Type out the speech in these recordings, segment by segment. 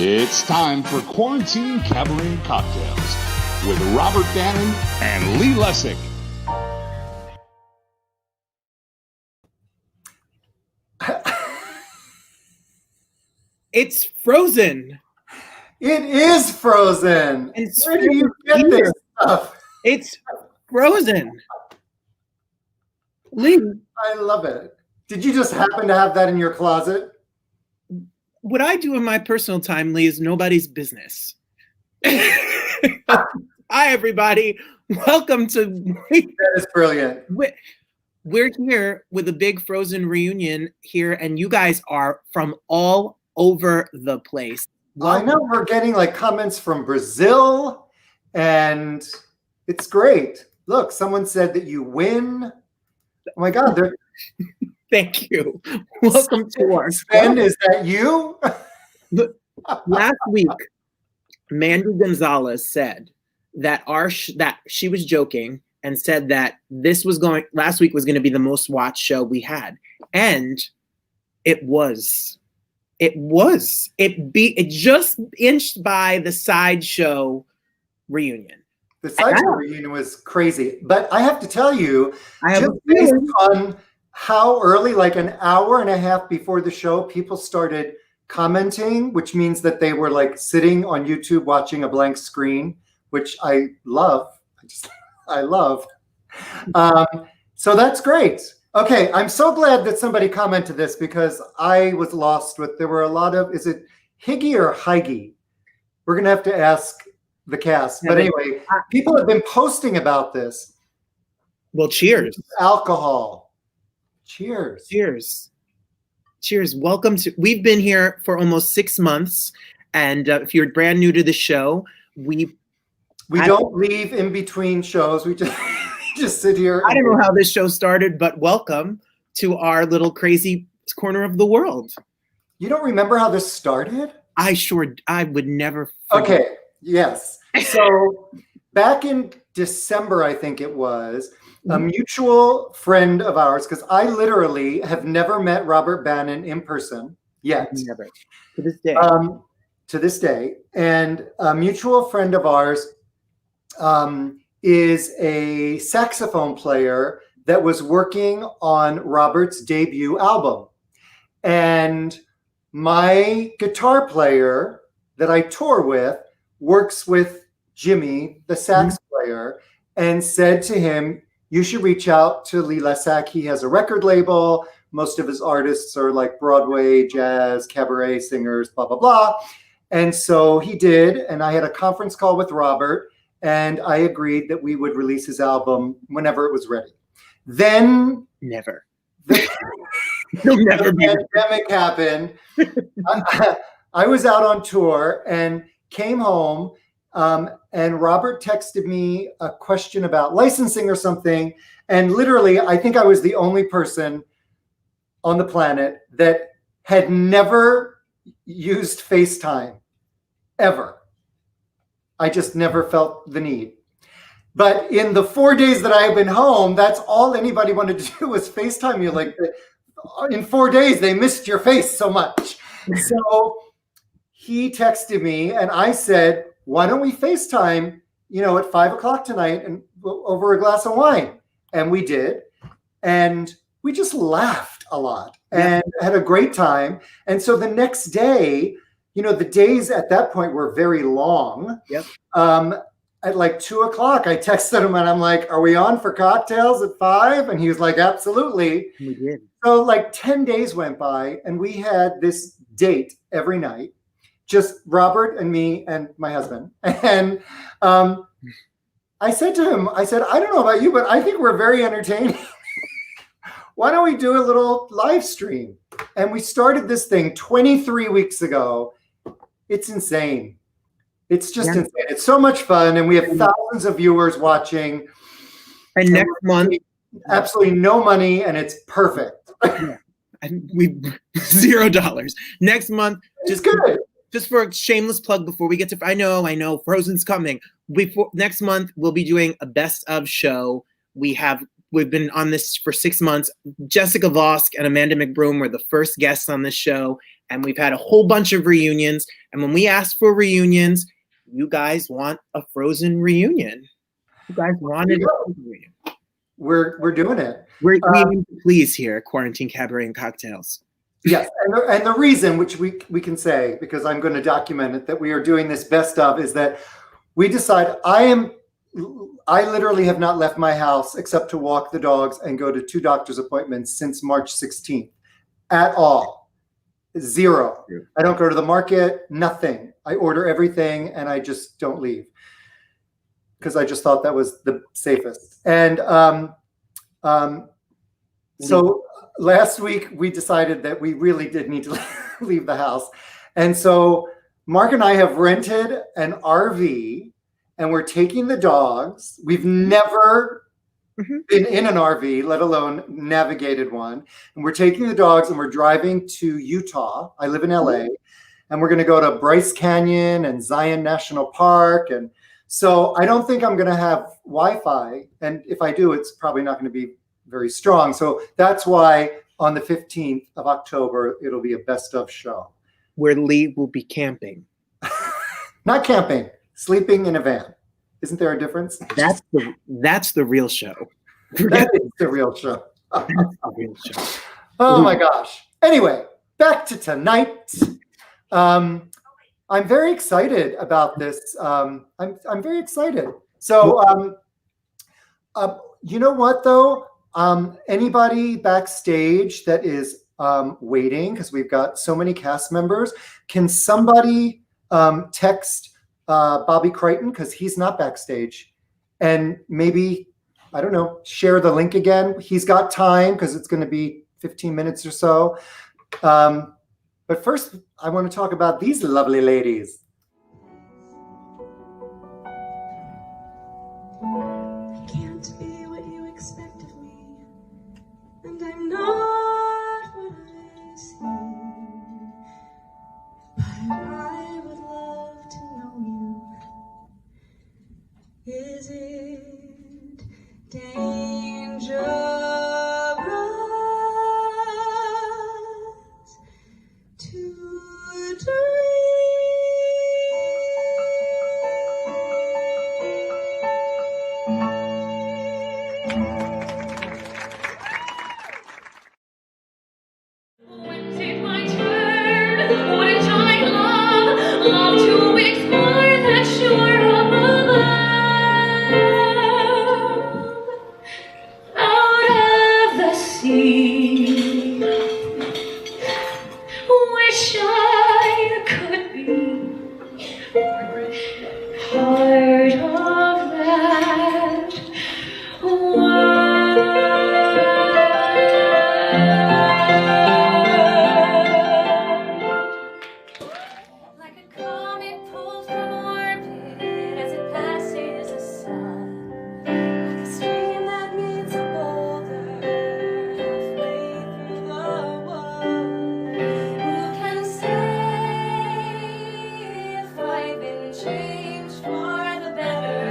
It's time for Quarantine Cabaret Cocktails with Robert Bannon and Lee Lessack. It's frozen. It is frozen. And it's Where do you get this stuff? It's frozen. Lee, I love it. Did you just happen to have that in your closet? what I do in my personal time, Lee, is nobody's business. Hi, everybody. Welcome to... That is brilliant. We're here with a big Frozen reunion here, and you guys are from all over the place. I know we're getting like comments from Brazil, and it's great. Look, someone said that you win. Oh my God. Thank you. Welcome to our Sven, is that you? Last week, Mandy Gonzalez said that that she was joking and said that last week was going to be the most watched show we had. And it was. It just inched by the sideshow reunion. The sideshow reunion was crazy. But I have to tell you, just a based on how early, like an hour and a half before the show, people started commenting, which means that they were like sitting on YouTube watching a blank screen, which I love. I love. So that's great. Okay, I'm so glad that somebody commented this because I was lost there were a lot of, is it Higgy or Hyggy? We're going to have to ask the cast. But anyway, people have been posting about this. Well, cheers. Alcohol. Cheers. Cheers. Cheers. Welcome to, we've been here for almost 6 months. And if you're brand new to the show, we don't leave in between shows. We just sit here. I don't know how this show started, but welcome to our little crazy corner of the world. You don't remember how this started? I would never forget. Okay, yes. So back in December, I think it was, a mutual friend of ours, because I literally have never met Robert Bannon in person yet. Never. To this day. To this day. And a mutual friend of ours is a saxophone player that was working on Robert's debut album. And my guitar player that I tour with works with Jimmy, the sax player, and said to him, you should reach out to Lee Lessack. He has a record label. Most of his artists are like Broadway, jazz, cabaret singers, blah, blah, blah. And so he did. And I had a conference call with Robert. And I agreed that we would release his album whenever it was ready. Then never. The pandemic happened. I was out on tour and came home, and Robert texted me a question about licensing or something. And literally, I think I was the only person on the planet that had never used FaceTime, ever. I just never felt the need. But in the 4 days that I have been home, that's all anybody wanted to do was FaceTime you. Like, in 4 days, they missed your face so much. So he texted me and I said, why don't we FaceTime, at 5 o'clock tonight and over a glass of wine? And we did. And we just laughed a lot and had a great time. And so the next day, the days at that point were very long. Yep. At like 2 o'clock, I texted him and I'm like, are we on for cocktails at 5? And he was like, absolutely. We did. So like 10 days went by and we had this date every night, just Robert and me and my husband. And I said to him, I don't know about you, but I think we're very entertaining. Why don't we do a little live stream? And we started this thing 23 weeks ago. It's insane. It's just insane. It's so much fun. And we have thousands of viewers watching. And next month, absolutely no money. And it's perfect. And we $0. Next month, just for a shameless plug before we get to, I know Frozen's coming. Next month, we'll be doing a best of show. We have We've been on this for 6 months. Jessica Vosk and Amanda McBroom were the first guests on this show, and we've had a whole bunch of reunions. And when we ask for reunions, you guys want a Frozen reunion. You guys wanted a Frozen reunion. We're doing it. We aim to please here at Quarantine Cabaret and Cocktails. Yes, and the reason, which we can say, because I'm going to document it, that we are doing this best of is that we decide I literally have not left my house except to walk the dogs and go to 2 doctor's appointments since March 16th at all. 0. I don't go to the market, nothing. I order everything and I just don't leave because I just thought that was the safest. And so last week we decided that we really did need to leave the house. And so Mark and I have rented an RV and we're taking the dogs. We've never been in an RV, let alone navigated one. And we're taking the dogs and we're driving to Utah. I live in LA. And we're going to go to Bryce Canyon and Zion National Park. And so I don't think I'm going to have Wi-Fi. And if I do, it's probably not going to be very strong. So that's why on the 15th of October, it'll be a best of show. Where Lee will be camping. Not camping, sleeping in a van. Isn't there a difference? That's the real show. That is the real show. That's the real show. Oh my gosh. Anyway, back to tonight. I'm very excited about this. I'm very excited. So, you know what though? Anybody backstage that is waiting, because we've got so many cast members, can somebody text Bobby Creighton, because he's not backstage, and maybe, I don't know, share the link again. He's got time because it's going to be 15 minutes or so. But first, I want to talk about these lovely ladies. I can't be what you expect of me, and I'm not what I seem. But I would love to know you. Is it dangerous to When's it my turn? Wouldn't I love to explore that shore of love out of the sea? Wish I could be part of that world. Like a comet pulled from orbit as it passes the sun, like a stream that meets a boulder halfway through the world. Who can say if I've been changed for the better?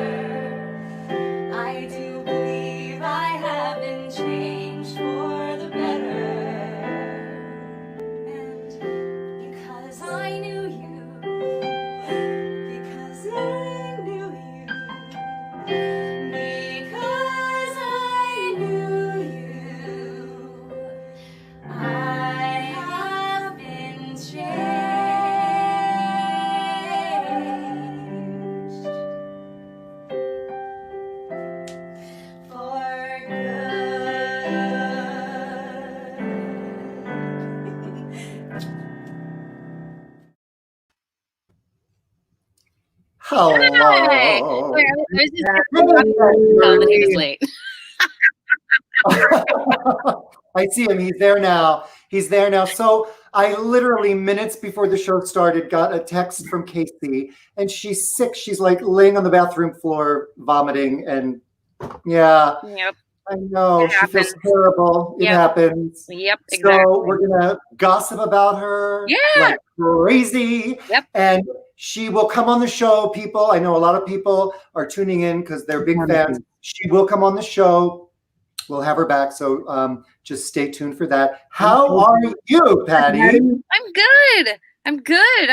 I do believe I have been changed for the better. And because I knew you, because I knew you, because I knew you, I have been changed for Hello. Wait, I was just oh, he was late. I see him. He's there now. He's there now. So I literally minutes before the show started got a text from Caissie, and she's sick. She's like laying on the bathroom floor vomiting, and yeah, Yep. I know. It She feels happens. terrible. It Yep. happens. Yep. So Exactly. we're gonna gossip about her Yeah. like crazy. Yep. And she will come on the show. People, I know a lot of people are tuning in because they're big fans. She will come on the show. we'll have her back. So just stay tuned for that. How are you, Patti? I'm good.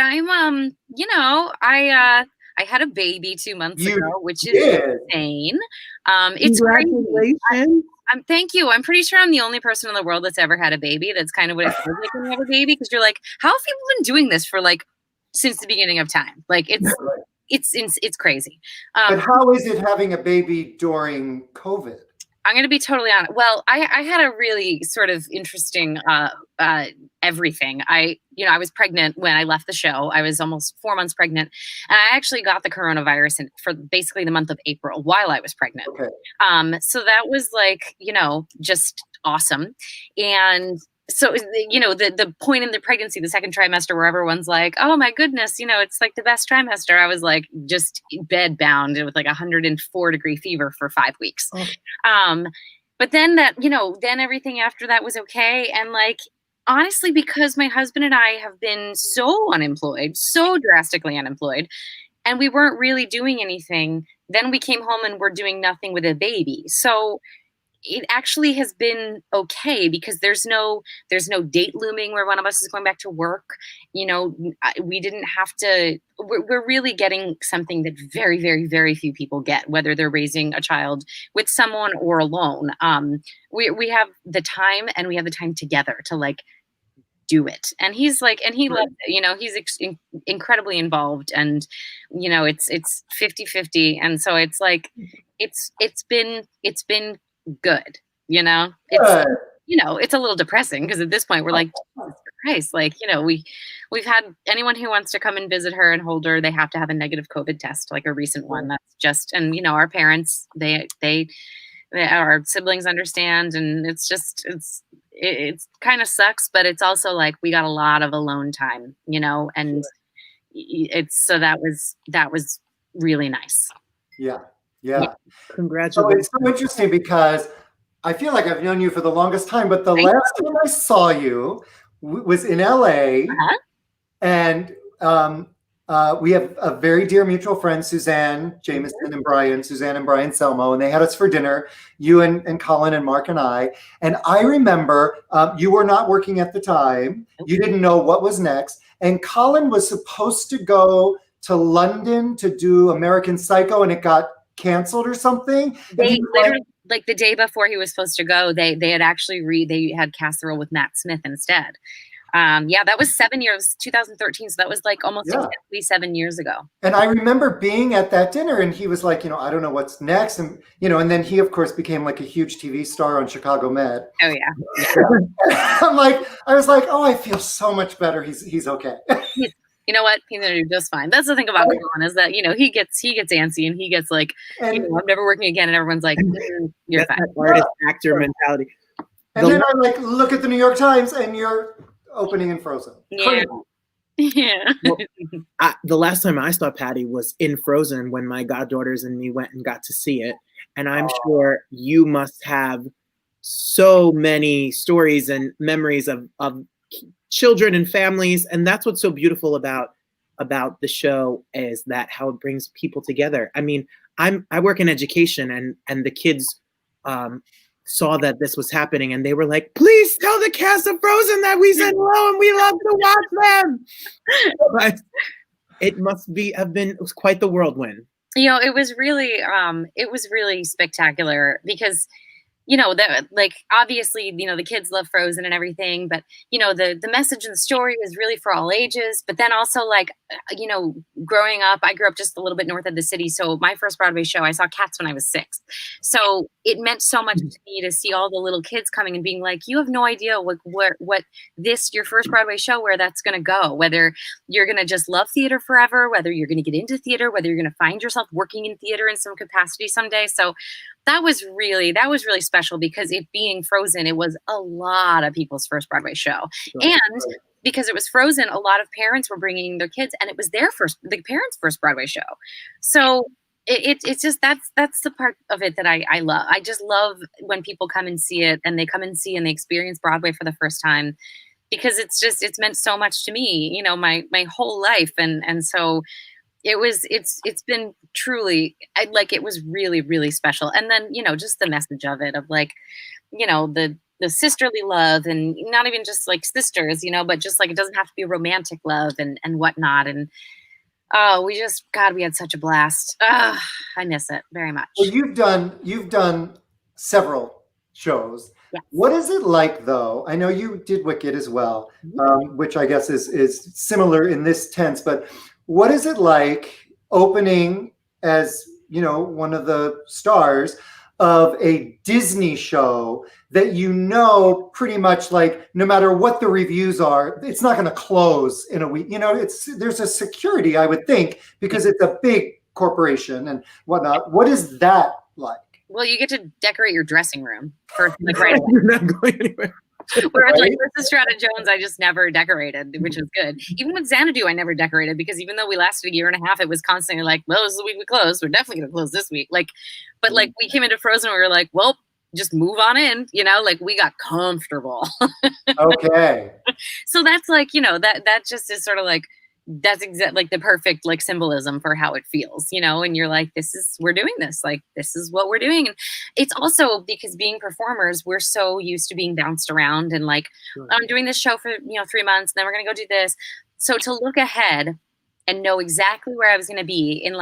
I had a baby 2 months ago, which is insane. It's Congratulations. thank you. I'm pretty sure I'm the only person in the world that's ever had a baby. That's kind of what it feels like when you have a baby, because you're like, how have people been doing this for like since the beginning of time? Like it's crazy. But how is it having a baby during COVID? I'm going to be totally honest. Well, I had a really sort of interesting everything. I was pregnant when I left the show. I was almost 4 months pregnant, and I actually got the coronavirus for basically the month of April while I was pregnant. Okay. So that was like, just awesome. And so, the point in the pregnancy, the second trimester, where everyone's like, oh my goodness, it's like the best trimester. I was like just bed bound with like 104-degree fever for 5 weeks. Oh. But then then everything after that was okay. And like, honestly, because my husband and I have been so unemployed, so drastically unemployed, and we weren't really doing anything, then we came home and we're doing nothing with a baby. So it actually has been okay, because there's no date looming where one of us is going back to work. We didn't have to, we're really getting something that very, very, very few people get, whether they're raising a child with someone or alone. We have the time, and we have the time together to like do it. And he's like, and he loves it, he's incredibly involved, and it's 50-50. And so it's like, it's been good. It's a little depressing, because at this point we're like, Jesus Christ, like, we've had anyone who wants to come and visit her and hold her, they have to have a negative COVID test, like a recent one. That's just, and our parents, they our siblings understand, and it's kind of sucks, but it's also like we got a lot of alone time, and so that was really nice. Yeah. Congratulations. So it's so interesting, because I feel like I've known you for the longest time, but the last time I saw you was in LA. And we have a very dear mutual friend, Suzanne Jameson and Brian Selmo, and they had us for dinner, you and Colin and Mark and I. And I remember you were not working at the time. You didn't know what was next. And Colin was supposed to go to London to do American Psycho, and it got canceled or something. They literally, like the day before he was supposed to go, they had actually they had cast the role with Matt Smith instead. That was 7 years, 2013. So that was like almost exactly 7 years ago. And I remember being at that dinner, and he was like, I don't know what's next. And, and then he of course became like a huge TV star on Chicago Med. Oh yeah. I was like, oh, I feel so much better. He's okay. You know what? He's gonna do just fine. That's the thing about Colin, is that he gets antsy, and he gets like, I'm never working again, and everyone's like, you're fine. Artist actor mentality. And then I look at the New York Times, and you're opening in Frozen. Yeah. Yeah. Well, the last time I saw Patti was in Frozen, when my goddaughters and me went and got to see it, and I'm sure you must have so many stories and memories of children and families, and that's what's so beautiful about the show, is that how it brings people together. I mean, I work in education, and the kids saw that this was happening, and they were like, please tell the cast of Frozen that we said hello and we love to watch them. But it was quite the whirlwind. It was really spectacular, because that, like, obviously, the kids love Frozen and everything, but, the message and the story was really for all ages. But then also, like, growing up, I grew up just a little bit north of the city. So my first Broadway show, I saw Cats when I was 6. So it meant so much to me to see all the little kids coming and being like, you have no idea what your first Broadway show, where that's going to go, whether you're going to just love theater forever, whether you're going to get into theater, whether you're going to find yourself working in theater in some capacity someday. So that was really special, because it being Frozen, it was a lot of people's first Broadway show. Right. And because it was Frozen, a lot of parents were bringing their kids, and it was the parents' first Broadway show. So it's just, that's the part of it that I love. I just love when people come and see it, and they come and see and they experience Broadway for the first time, because it's meant so much to me, my whole life. And so it's been truly, it was really, really special. And then, just the message of it, of like, the sisterly love, and not even just like sisters, but just like, it doesn't have to be romantic love and whatnot. And oh, we had such a blast. I miss it very much. Well, you've done several shows. Yes. What is it like, though? I know you did Wicked as well, which I guess is similar in this tense. But what is it like opening as, one of the stars of a Disney show that pretty much, like, no matter what the reviews are, it's not going to close in a week. There's a security, I would think, because it's a big corporation and whatnot. What is that like? Well, you get to decorate your dressing room for right away. You're not going anywhere. Whereas like with Strata Jones, I just never decorated, which was good. Even with Xanadu, I never decorated, because even though we lasted a year and a half, it was constantly like, well, this is the week we closed. We're definitely going to close this week. But we came into Frozen, we were like, well, just move on in, we got comfortable. Okay. So that's that just is sort of like, that's exactly like the perfect symbolism for how it feels, and you're like, we're doing this, this is what we're doing. And it's also because being performers, we're so used to being bounced around and I'm doing this show for 3 months, then we're gonna go do this. So to look ahead and know exactly where I was gonna be in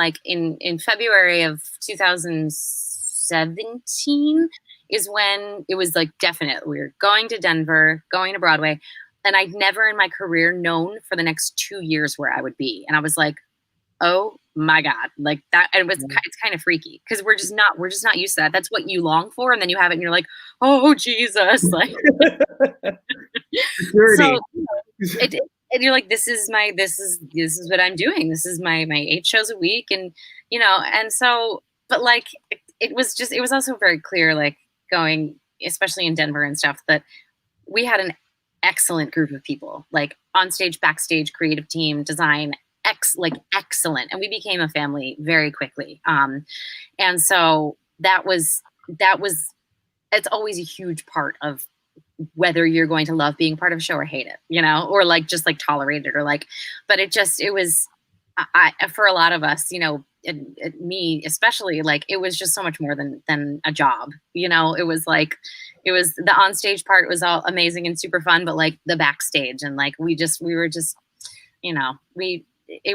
February of 2017 is when it was definite. We were going to Denver, going to Broadway. And I'd never in my career known for the next 2 years where I would be. And I was like, oh my God, that. And it's kind of freaky, because we're just not used to that. That's what you long for. And then you have it and you're like, oh, Jesus. So, and you're like, this is what I'm doing. This is my 8 shows a week. And, and so, but it was also very clear, going, especially in Denver and stuff, that we had an excellent group of people, on stage, backstage, creative team, design, excellent. And we became a family very quickly. And so that was, it's always a huge part of whether you're going to love being part of a show or hate it, or just tolerate it, or but it was, for a lot of us, me especially, it was just so much more than a job. It was it was the onstage part was all amazing and super fun, but the backstage and it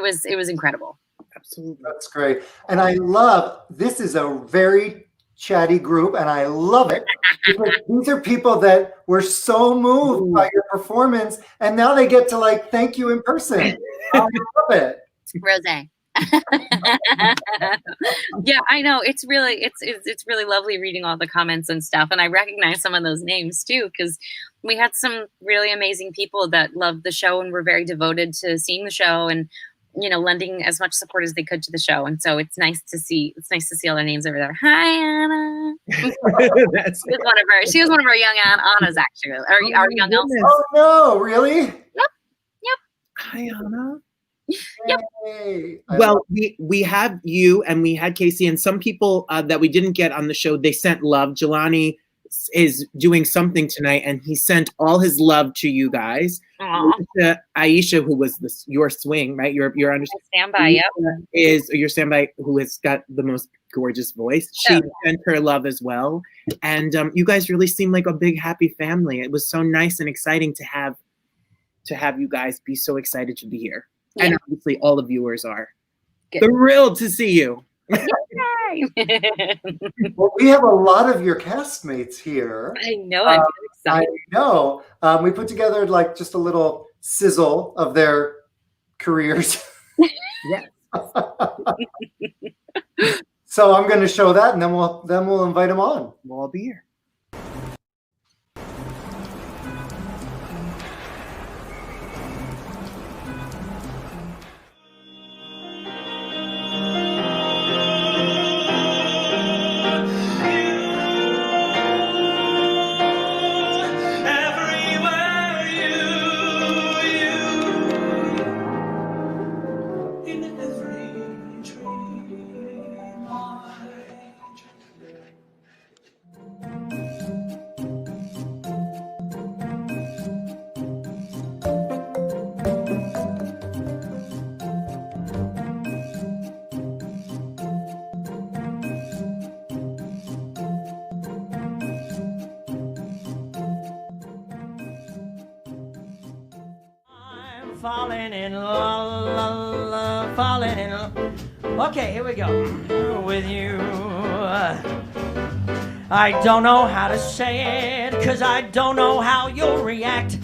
was incredible. Absolutely. That's great. And I love, this is a very chatty group, and I love it, because these are people that were so moved by your performance, and now they get to thank you in person. I love it. Rose. Yeah, I know. It's really lovely reading all the comments and stuff. And I recognize some of those names too, because we had some really amazing people that loved the show and were very devoted to seeing the show and, lending as much support as they could to the show. And so it's nice to see all their names over there. Hi, Anna. She was one of our young Annas, actually, or our young Elsa. Oh no, really? Yep. Hi, Anna. Yep. Hey, Well, we have you, and we had Caissie, and some people that we didn't get on the show, they sent love. Jelani is doing something tonight, and he sent all his love to you guys. To Aisha, who was your swing, right? Your standby, yep. Is your standby, who has got the most gorgeous voice. She sent her love as well. And you guys really seem like a big, happy family. It was so nice and exciting to have you guys be so excited to be here. Yeah. And obviously all the viewers are thrilled to see you. Well, we have a lot of your castmates here. I know. I'm excited. I know. We put together just a little sizzle of their careers. Yeah. So I'm going to show that, and then we'll invite them on. We'll all be here. falling in love, falling in love. Okay, here we go. With you. I don't know how to say it, 'cause I don't know how you'll react.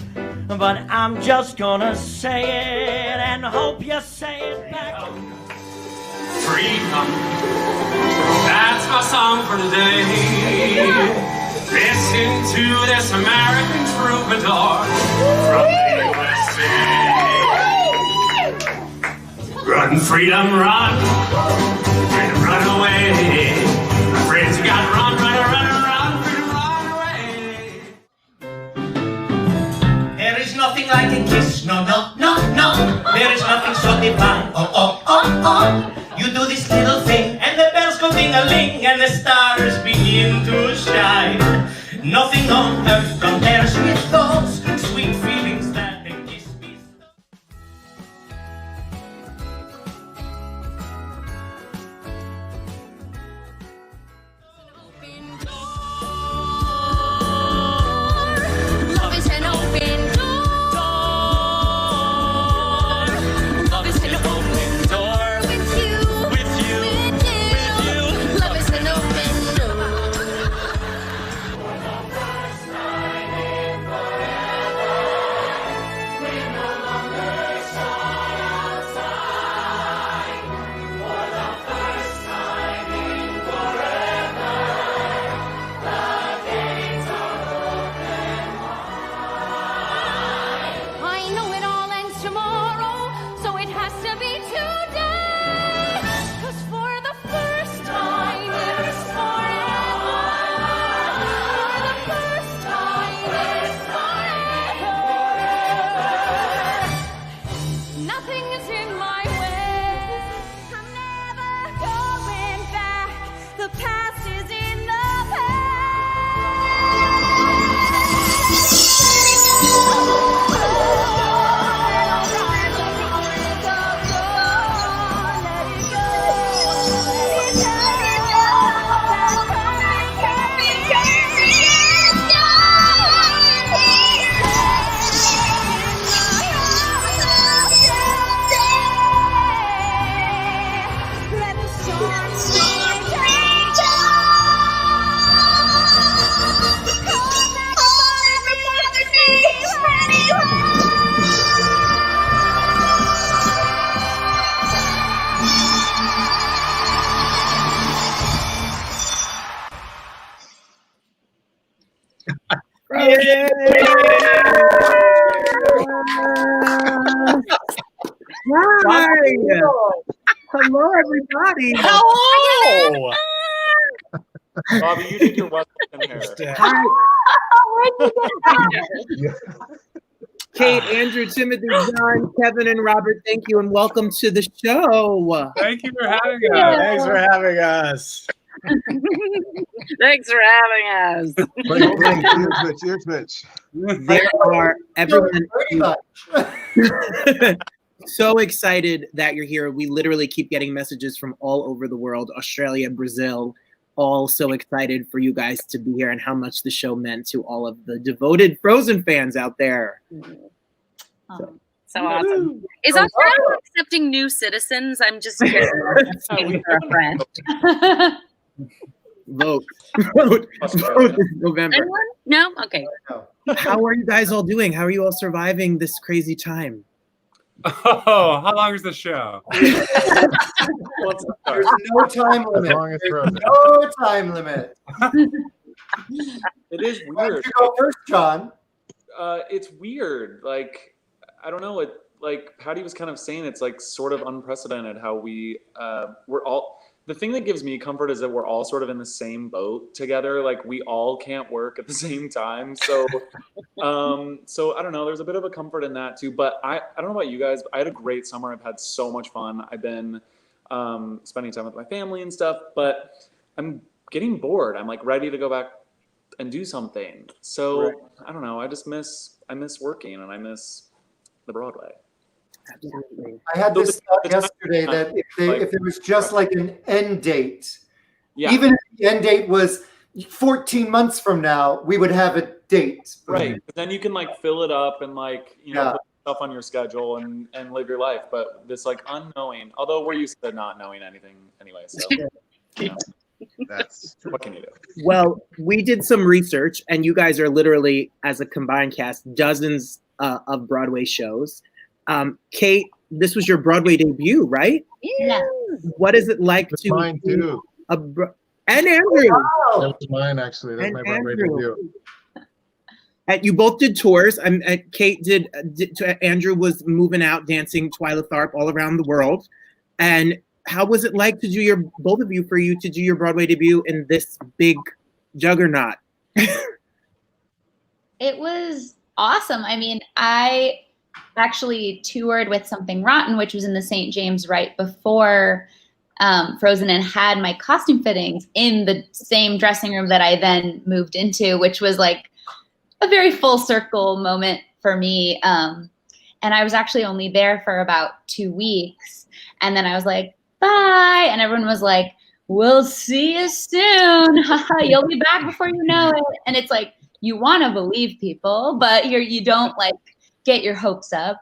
But I'm just gonna say it and hope you say it back. Freedom, that's my song for today. Listen to this American troubadour from the USA. Run, freedom, run. Freedom, run away. My friends, you gotta run, run, run, run, freedom, run away. There is nothing like a kiss, no, no, no, no. There is nothing so divine, oh, oh, oh, oh. You do this little thing, and the bells go ding-a-ling, and the stars begin to shine. Nothing on earth compares with those sweet feelings that a kiss bestows. Love is an open door. Love is an open door. With you. Love is an open door. I know it all ends tomorrow, so it has to be today. 'Cause for the first time in forever, for the first time in forever, nothing is in my way. I'm never going back. The past is in the Hi. Hello, everybody. Hello! Bobby, you did your Western hair. Hi. Kate, Andrew, Timothy, John, Kevin, and Robert, thank you and welcome to the show. Thank you for having us. Thanks for having us. Thanks for having us. Ear twitch. There are everyone Pretty much. so excited that you're here. We literally keep getting messages from all over the world, Australia, Brazil, all so excited for you guys to be here and how much the show meant to all of the devoted Frozen fans out there. So awesome. Is Australia accepting new citizens? I'm just curious. Asking for a friend. Vote. Vote in November. Anyone? No? Okay. How are you guys all doing? How are you all surviving this crazy time? Oh, how long is the show? There's no time limit. There's no time limit. It is Why don't weird. you go first, John? It's weird. Like, I don't know. It like Patti was kind of saying, it's like sort of unprecedented how we're all. The thing that gives me comfort is that we're all sort of in the same boat together. Like we all can't work at the same time. So, so I don't know. There's a bit of a comfort in that too. But I don't know about you guys. But I had a great summer. I've had so much fun. I've been spending time with my family and stuff. But I'm getting bored. I'm like ready to go back and do something. So Right. I don't know. I miss working and I miss the Broadway. Absolutely. I had this So thought the time- yesterday that if it was just like an end date, Yeah. even if the end date was 14 months from now, we would have a date. Right. But then you can like fill it up and like, Yeah. put yourself on your schedule and live your life. But this like unknowing, although we're used to not knowing anything anyway, so you know, That's what can you do? Well, we did some research, and you guys are literally, as a combined cast, dozens of Broadway shows. Kate, this was your Broadway debut, right? Yeah. What is it like That's to mine too. and Andrew? That was mine actually. That's And my Broadway Andrew. debut. And you both did tours. Kate did. Andrew was moving out, dancing Twyla Tharp all around the world. And how was it like to do both of you, for you to do your Broadway debut in this big juggernaut? It was awesome. I mean, I actually toured with Something Rotten, which was in the St. James right before Frozen, and had my costume fittings in the same dressing room that I then moved into, which was like a very full circle moment for me. And I was actually only there for about 2 weeks. And then I was like, bye. And everyone was like, we'll see you soon. You'll be back before you know it. And it's like, you want to believe people, but you don't like get your hopes up.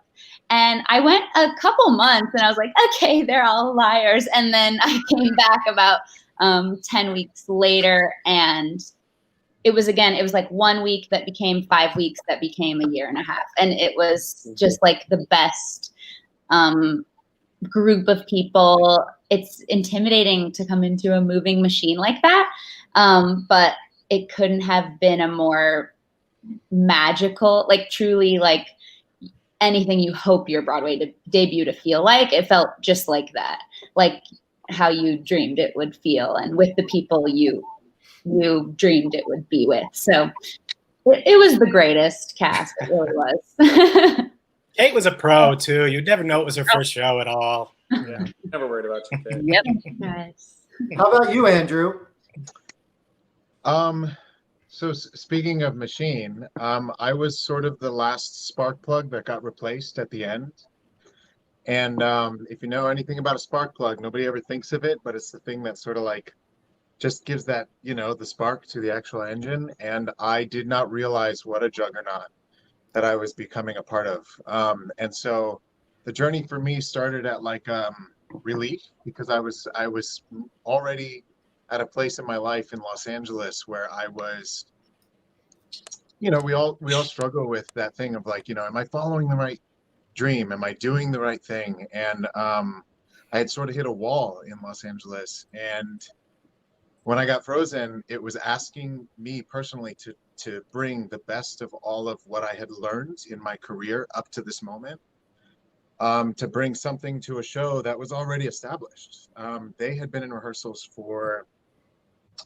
And I went a couple months and I was like, okay, they're all liars. And then I came back about 10 weeks later, and it was like 1 week that became 5 weeks that became a year and a half. And it was just like the best group of people. It's intimidating to come into a moving machine like that. But it couldn't have been a more magical, like truly like anything you hope your Broadway debut to feel like. It felt just like that, like how you dreamed it would feel, and with the people you dreamed it would be with. So it was the greatest cast. It really was. Kate was a pro too. You'd never know it was her first show at all. Yeah, never worried about you, Kate. Yep. Nice. How about you, Andrew? So speaking of machine, I was sort of the last spark plug that got replaced at the end. And if you know anything about a spark plug, nobody ever thinks of it, but it's the thing that sort of like just gives that, the spark to the actual engine. And I did not realize what a juggernaut that I was becoming a part of. And so the journey for me started at like relief, because I was already at a place in my life in Los Angeles where I was, we all struggle with that thing of like, am I following the right dream? Am I doing the right thing? And I had sort of hit a wall in Los Angeles. And when I got Frozen, it was asking me personally to bring the best of all of what I had learned in my career up to this moment, to bring something to a show that was already established. They had been in rehearsals for,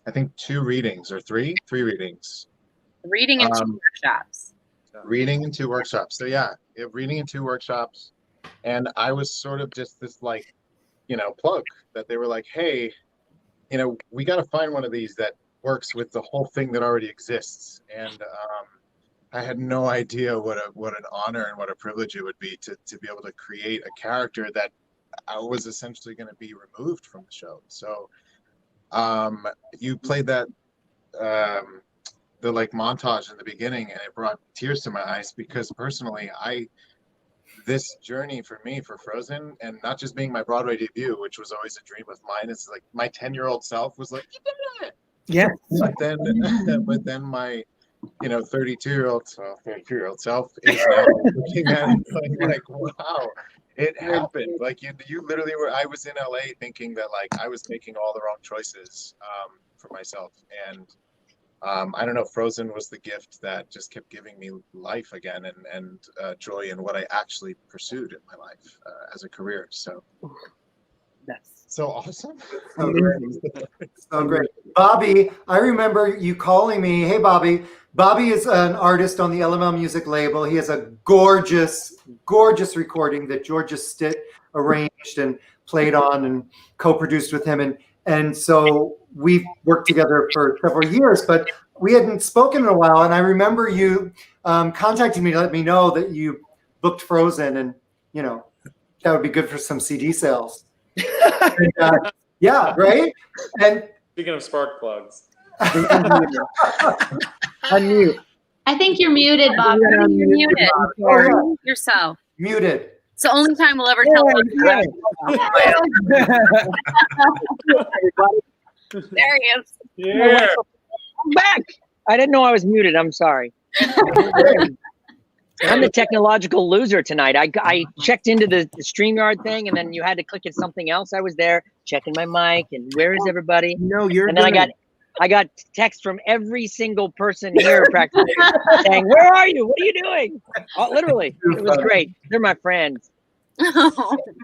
I think, 2 readings or 3 readings. Reading and 2 workshops. Reading and 2 workshops. So yeah, reading and 2 workshops. And I was sort of just this like, plug that they were like, hey, we got to find one of these that works with the whole thing that already exists. And I had no idea what an honor and what a privilege it would be to be able to create a character that I was essentially going to be removed from the show. So you played that the like montage in the beginning, and it brought tears to my eyes, because personally this journey for me for Frozen, and not just being my Broadway debut, which was always a dream of mine, it's like my 10-year-old self was like, Yeah. but then my 32-year-old self is now looking at it like, wow, it happened. Like you literally were. I was in LA thinking that like I was making all the wrong choices for myself, and I don't know. Frozen was the gift that just kept giving me life again and joy in what I actually pursued in my life as a career. So That's so awesome. So great. So great. Bobby, I remember you calling me. Hey, Bobby. Bobby is an artist on the LML music label. He has a gorgeous, gorgeous recording that Georgia Stitt arranged and played on and co-produced with him. And so we've worked together for several years, but we hadn't spoken in a while. And I remember you contacting me to let me know that you booked Frozen, and, that would be good for some CD sales. And, yeah, right? And Speaking of spark plugs. Unmute. I think you're muted, Bob. You're muted. Oh, yeah. Yourself. Muted. It's the only time we'll ever tell her. There he is. Yeah. I'm back. I didn't know I was muted. I'm sorry. I'm the technological loser tonight. I checked into the StreamYard thing, and then you had to click at something else. I was there checking my mic, and where is everybody? No, you're. And then I got text from every single person here practically saying, "Where are you? What are you doing?" Literally, it was great. They're my friends.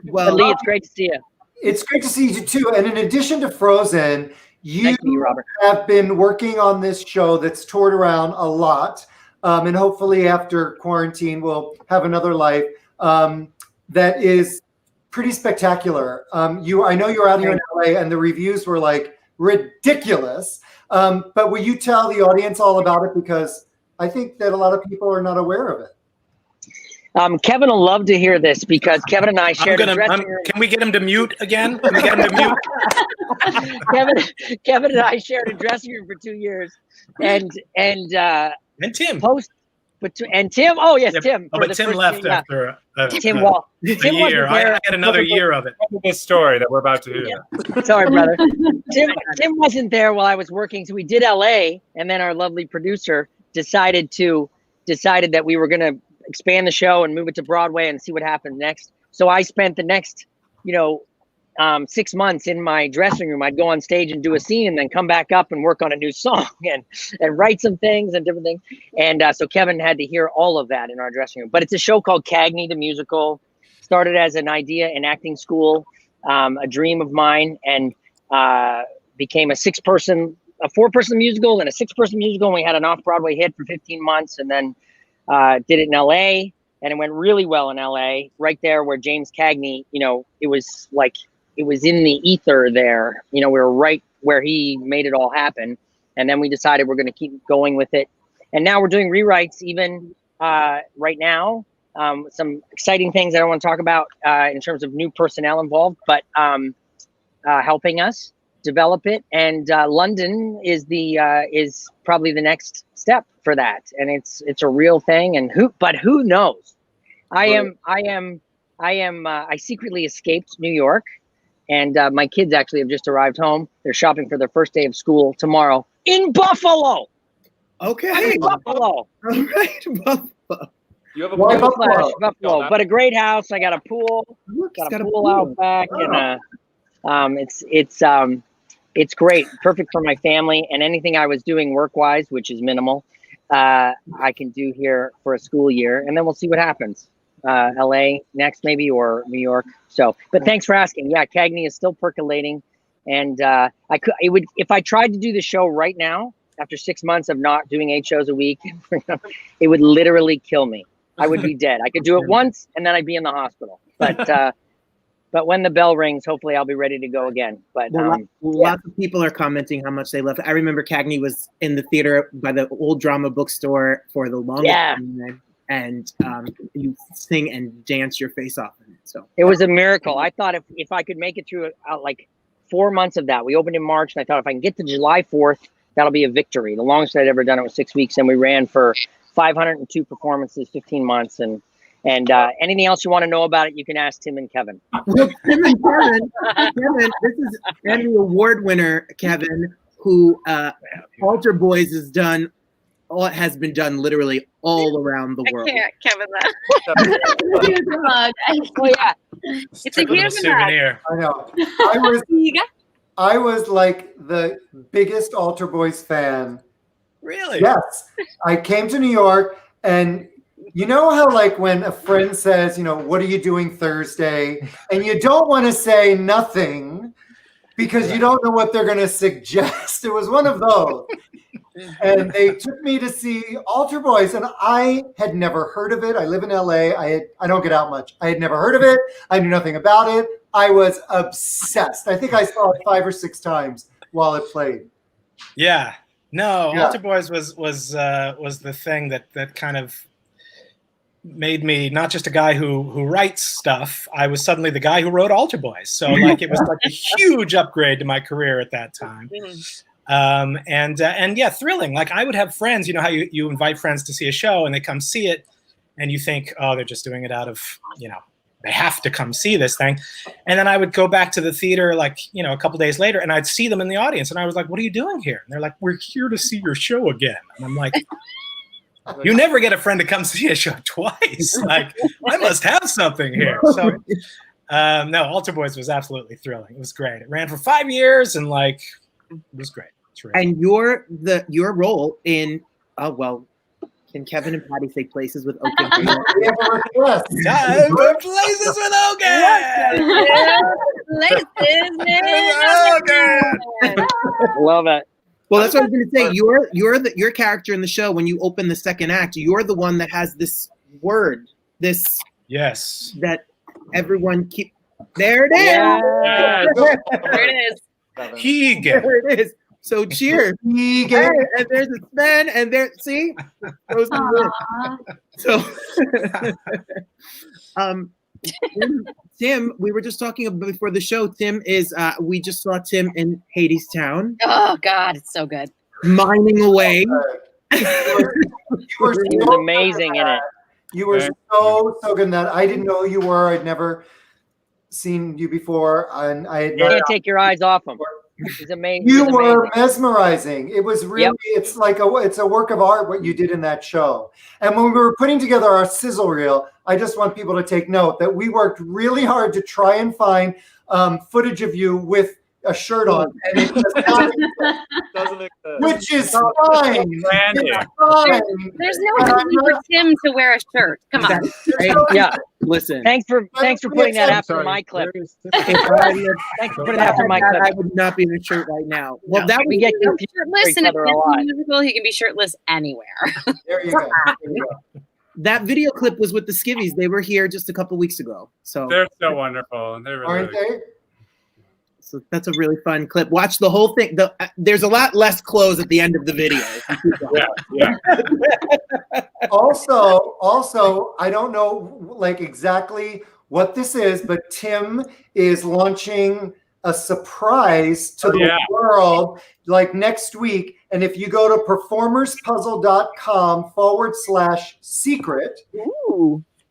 Well, Lee, it's great to see you. It's great to see you too. And in addition to Frozen, you Nice to meet you, Robert. have been working on this show that's toured around a lot. And hopefully after quarantine, we'll have another life that is pretty spectacular. I know you're out here in LA and the reviews were like ridiculous. But will you tell the audience all about it? Because I think that a lot of people are not aware of it. Kevin will love to hear this because Kevin and I shared a dressing room. Can we get him to mute again? Can we get him to mute? Kevin and I shared a dressing room for 2 years, and Tim. And Tim. Oh yes, Tim. Oh, but Tim left after Tim Wall. a Tim year. wasn't there. I had another year of it. This story that we're about to hear. Yeah. Sorry, brother. Tim wasn't there while I was working, so we did LA, and then our lovely producer decided that we were going to expand the show and move it to Broadway and see what happened next. So I spent the next, 6 months in my dressing room. I'd go on stage and do a scene and then come back up and work on a new song and write some things and different things. And so Kevin had to hear all of that in our dressing room. But it's a show called Cagney, the musical. Started as an idea in acting school, a dream of mine, and became a 4-person musical and a 6-person musical. And we had an off-Broadway hit for 15 months and then did it in LA, and it went really well in LA, right there where James Cagney, it was in the ether there. We were right where he made it all happen. And then we decided we're going to keep going with it. And now we're doing rewrites even right now. Some exciting things I don't want to talk about in terms of new personnel involved, but helping us develop it. And London is probably the next step for that, and it's a real thing. And who knows? I secretly escaped New York, and my kids actually have just arrived home. They're shopping for their first day of school tomorrow in Buffalo. Okay, in Buffalo. All right, Buffalo. You have a Buffalo, but a great house. I got a pool. Got a pool out back, and it's great, perfect for my family, and anything I was doing work-wise, which is minimal, I can do here for a school year, and then we'll see what happens. LA next, maybe, or New York. So, but thanks for asking. Yeah, Cagney is still percolating, and if I tried to do the show right now, after 6 months of not doing 8 shows a week, it would literally kill me. I would be dead. I could do it once, and then I'd be in the hospital. But when the bell rings, hopefully I'll be ready to go again. But lots of people are commenting how much they love it. I remember Cagney was in the theater by the old drama bookstore for the longest time, and you sing and dance your face off in it. So it was a miracle. I thought if I could make it through like 4 months of that. We opened in March, and I thought if I can get to July 4th, that'll be a victory. The longest I'd ever done it was 6 weeks, and we ran for 502 performances, 15 months, and anything else you want to know about it, you can ask Tim and Kevin. Well, Tim and Kevin, this is Emmy Award winner Kevin, who Altar Boys has been done literally all around the world. I can't, Kevin, that. Oh yeah, it's a huge souvenir. I know. I was like the biggest Altar Boys fan. Really? Yes. I came to New York, and you know how like when a friend says, what are you doing Thursday? And you don't want to say nothing because you don't know what they're going to suggest. It was one of those. And they took me to see Altar Boys, and I had never heard of it. I live in LA. I don't get out much. I had never heard of it. I knew nothing about it. I was obsessed. I think I saw it 5 or 6 times while it played. Yeah. No, Yeah. Altar Boys was the thing that kind of made me not just a guy who writes stuff. I was suddenly the guy who wrote Altar Boys. So like it was like a huge upgrade to my career at that time. And yeah, thrilling. Like I would have friends, how you invite friends to see a show and they come see it, and you think, oh, they're just doing it out of, they have to come see this thing. And then I would go back to the theater like, a couple days later, and I'd see them in the audience, and I was like, what are you doing here? And they're like, we're here to see your show again. And I'm like, you never get a friend to come see a show twice. Like, I must have something here. So no, Altar Boys was absolutely thrilling. It was great. It ran for 5 years, and like, it was great. And your role in can Kevin and Patti say places with Oaken? Time for places with Oaken. Love it. Well, that's what I was going to say. Your character in the show, when you open the second act, you're the one that has this word, yes, that everyone keep. There it is. Yeah. There it is. Keegan. There it is. So cheers. Keegan. And there's a Sven, and there. See, those are good. So, Tim, we were just talking about before the show. Tim is. We just saw Tim in Hadestown. Oh God, it's so good. Mining away. You were He was amazing in it. You were so good in that. I didn't know who you were. I'd never seen you before, and I had You can't take your eyes off him. He's amazing. You were mesmerizing. It was really, it's like it's a work of art what you did in that show. And when we were putting together our sizzle reel, I just want people to take note that we worked really hard to try and find footage of you with a shirt on, and it doesn't exist. Which is fine. It's fine. There's no reason for Tim to wear a shirt. Come on. Yeah. Listen. Thanks for putting that after my clip. Thanks for putting that after my clip. I would not be in a shirt right now. Well, that we get shirtless in a musical. He can be shirtless anywhere. There you go. That video clip was with the Skivvies. They were here just a couple weeks ago. So they're so wonderful. They're really, aren't they? So that's a really fun clip. Watch the whole thing. There's a lot less clothes at the end of the video. yeah. Also, I don't know like exactly what this is, but Tim is launching a surprise to the world like next week. And if you go to performerspuzzle.com/secret,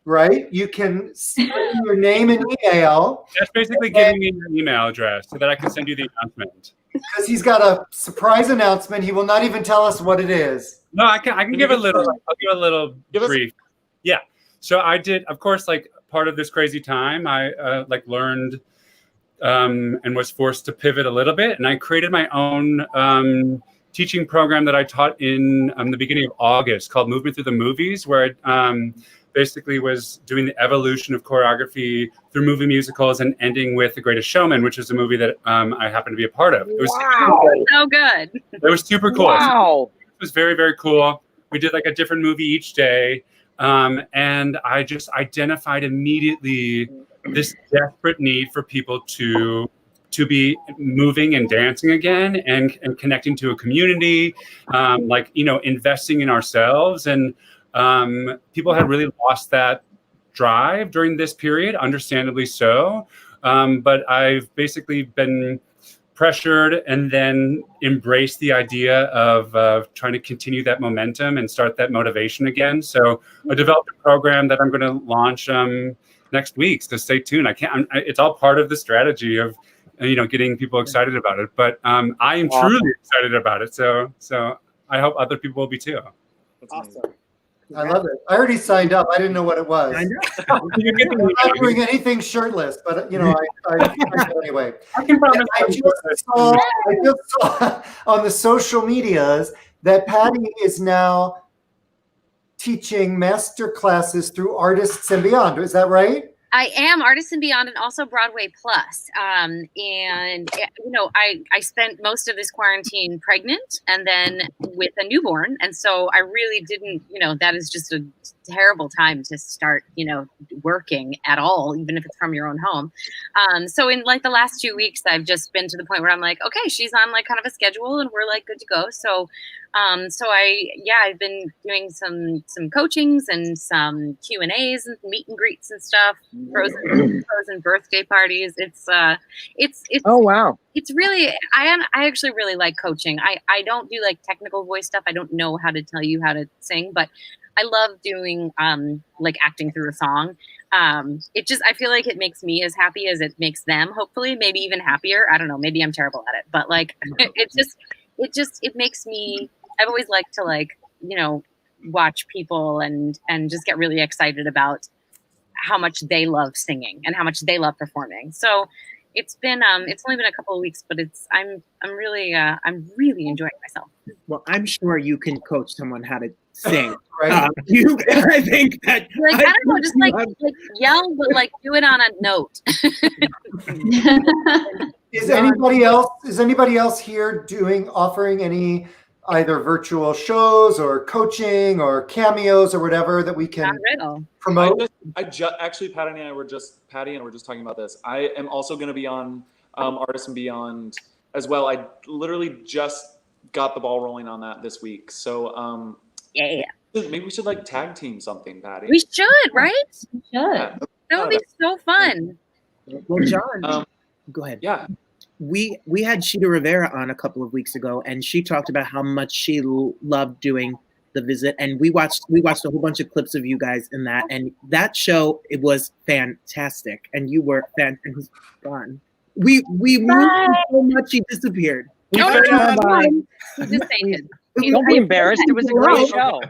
right, you can send your name and email. That's basically giving me your email address so that I can send you the announcement. Because he's got a surprise announcement. He will not even tell us what it is. No, I can give a little. I'll give a little brief. Yeah. So I did, of course, like part of this crazy time, I learned and was forced to pivot a little bit, and I created my own teaching program that I taught in the beginning of August called Movement Through the Movies, where I basically was doing the evolution of choreography through movie musicals and ending with The Greatest Showman, which is a movie that I happened to be a part of. It was so good. It was super cool. Wow. It was very, very cool. We did like a different movie each day. And I just identified immediately this desperate need for people to be moving and dancing again and connecting to a community, investing in ourselves. And people had really lost that drive during this period, understandably so. But I've basically been pressured and then embraced the idea of trying to continue that momentum and start that motivation again. So I developed a program that I'm going to launch next week. So stay tuned. It's all part of the strategy of getting people excited about it. But I am truly excited about it. So I hope other people will be too. That's awesome. I love it. I already signed up. I didn't know what it was. I know. I'm not doing anything shirtless, but I anyway. I can promise. I just saw on the social medias that Patti is now teaching master classes through Artists and Beyond. Is that right? I am Artists and Beyond, and also Broadway Plus. I spent most of this quarantine pregnant and then with a newborn. And so I really didn't, that is just a terrible time to start, working at all, even if it's from your own home. So in like the last 2 weeks, I've just been to the point where I'm like, okay, she's on like kind of a schedule and we're like good to go. So I've been doing some coachings and some Q&As and meet and greets and stuff, frozen birthday parties. It's oh wow. It's really, I actually really like coaching. I don't do like technical voice stuff. I don't know how to tell you how to sing, but I love doing like acting through a song. I feel like it makes me as happy as it makes them, hopefully, maybe even happier. I don't know, maybe I'm terrible at it, but like it makes me, I've always liked to like, watch people and just get really excited about how much they love singing and how much they love performing. So it's been it's only been a couple of weeks, but I'm really enjoying myself. Well, I'm sure you can coach someone how to sing. Right. I think that Like, I don't know, just like yell, but like do it on a note. Is anybody else here offering any either virtual shows or coaching or cameos or whatever that we can promote? Actually, Patti and I were just talking about this. I am also going to be on Artists and Beyond as well. I literally just got the ball rolling on that this week. So yeah. Maybe we should like tag team something, Patti. We should, right? We should. That would be so fun. Well, John, go ahead. Yeah. We had Sheeta Rivera on a couple of weeks ago, and she talked about how much she loved doing The Visit, and we watched a whole bunch of clips of you guys in that, and that show, it was fantastic, and you were fantastic. It was fun. We moved so much, she disappeared. He just fainted. Don't be embarrassed. It was a great show.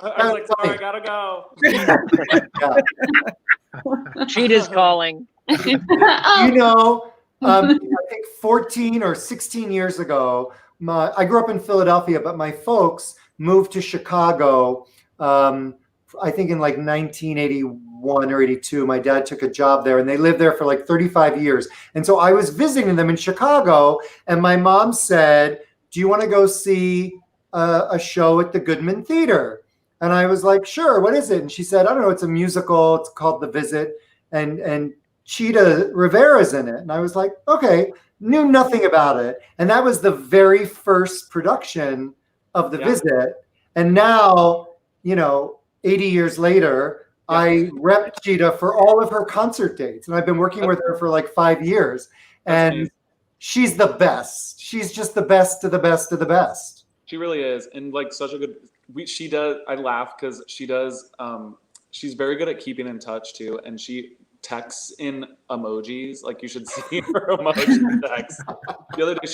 I was like, sorry, I gotta go. Cheetah's calling. I think 14 or 16 years ago, I grew up in Philadelphia, but my folks moved to Chicago. I think in like 1981 or 82, my dad took a job there, and they lived there for like 35 years. And so I was visiting them in Chicago, and my mom said, "Do you want to go see a show at the Goodman Theater?" And I was like, "Sure. What is it?" And she said, "I don't know. It's a musical. It's called The Visit, and Sheeta Rivera's in it." And I was like, "Okay." Knew nothing about it, and that was the very first production of The Visit. And now, 80 years later, I rep Sheeta for all of her concert dates, and I've been working with her for like 5 years. And she's the best. She's just the best of the best of the best. She really is, and like such a good. She does. I laugh because she does. She's very good at keeping in touch too, and she texts in emojis. Like, you should see her emoji text. The other day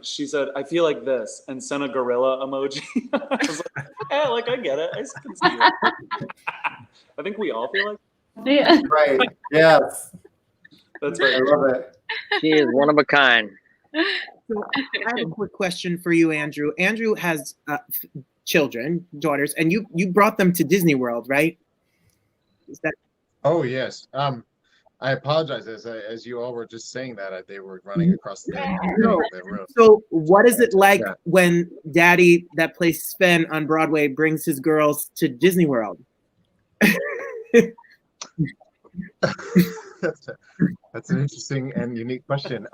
she said, "I feel like this," and sent a gorilla emoji. I was like, yeah, like I get it. I can see it. I think we all feel like. Yeah. Right. Yes. That's right. I love it. She is one of a kind. So I have a quick question for you, Andrew. Andrew has children, daughters, and you brought them to Disney World, right? Is that? Oh yes. I apologize, as you all were just saying that they were running across the room. So what is it like when Daddy, that plays Sven on Broadway, brings his girls to Disney World? That's an interesting and unique question.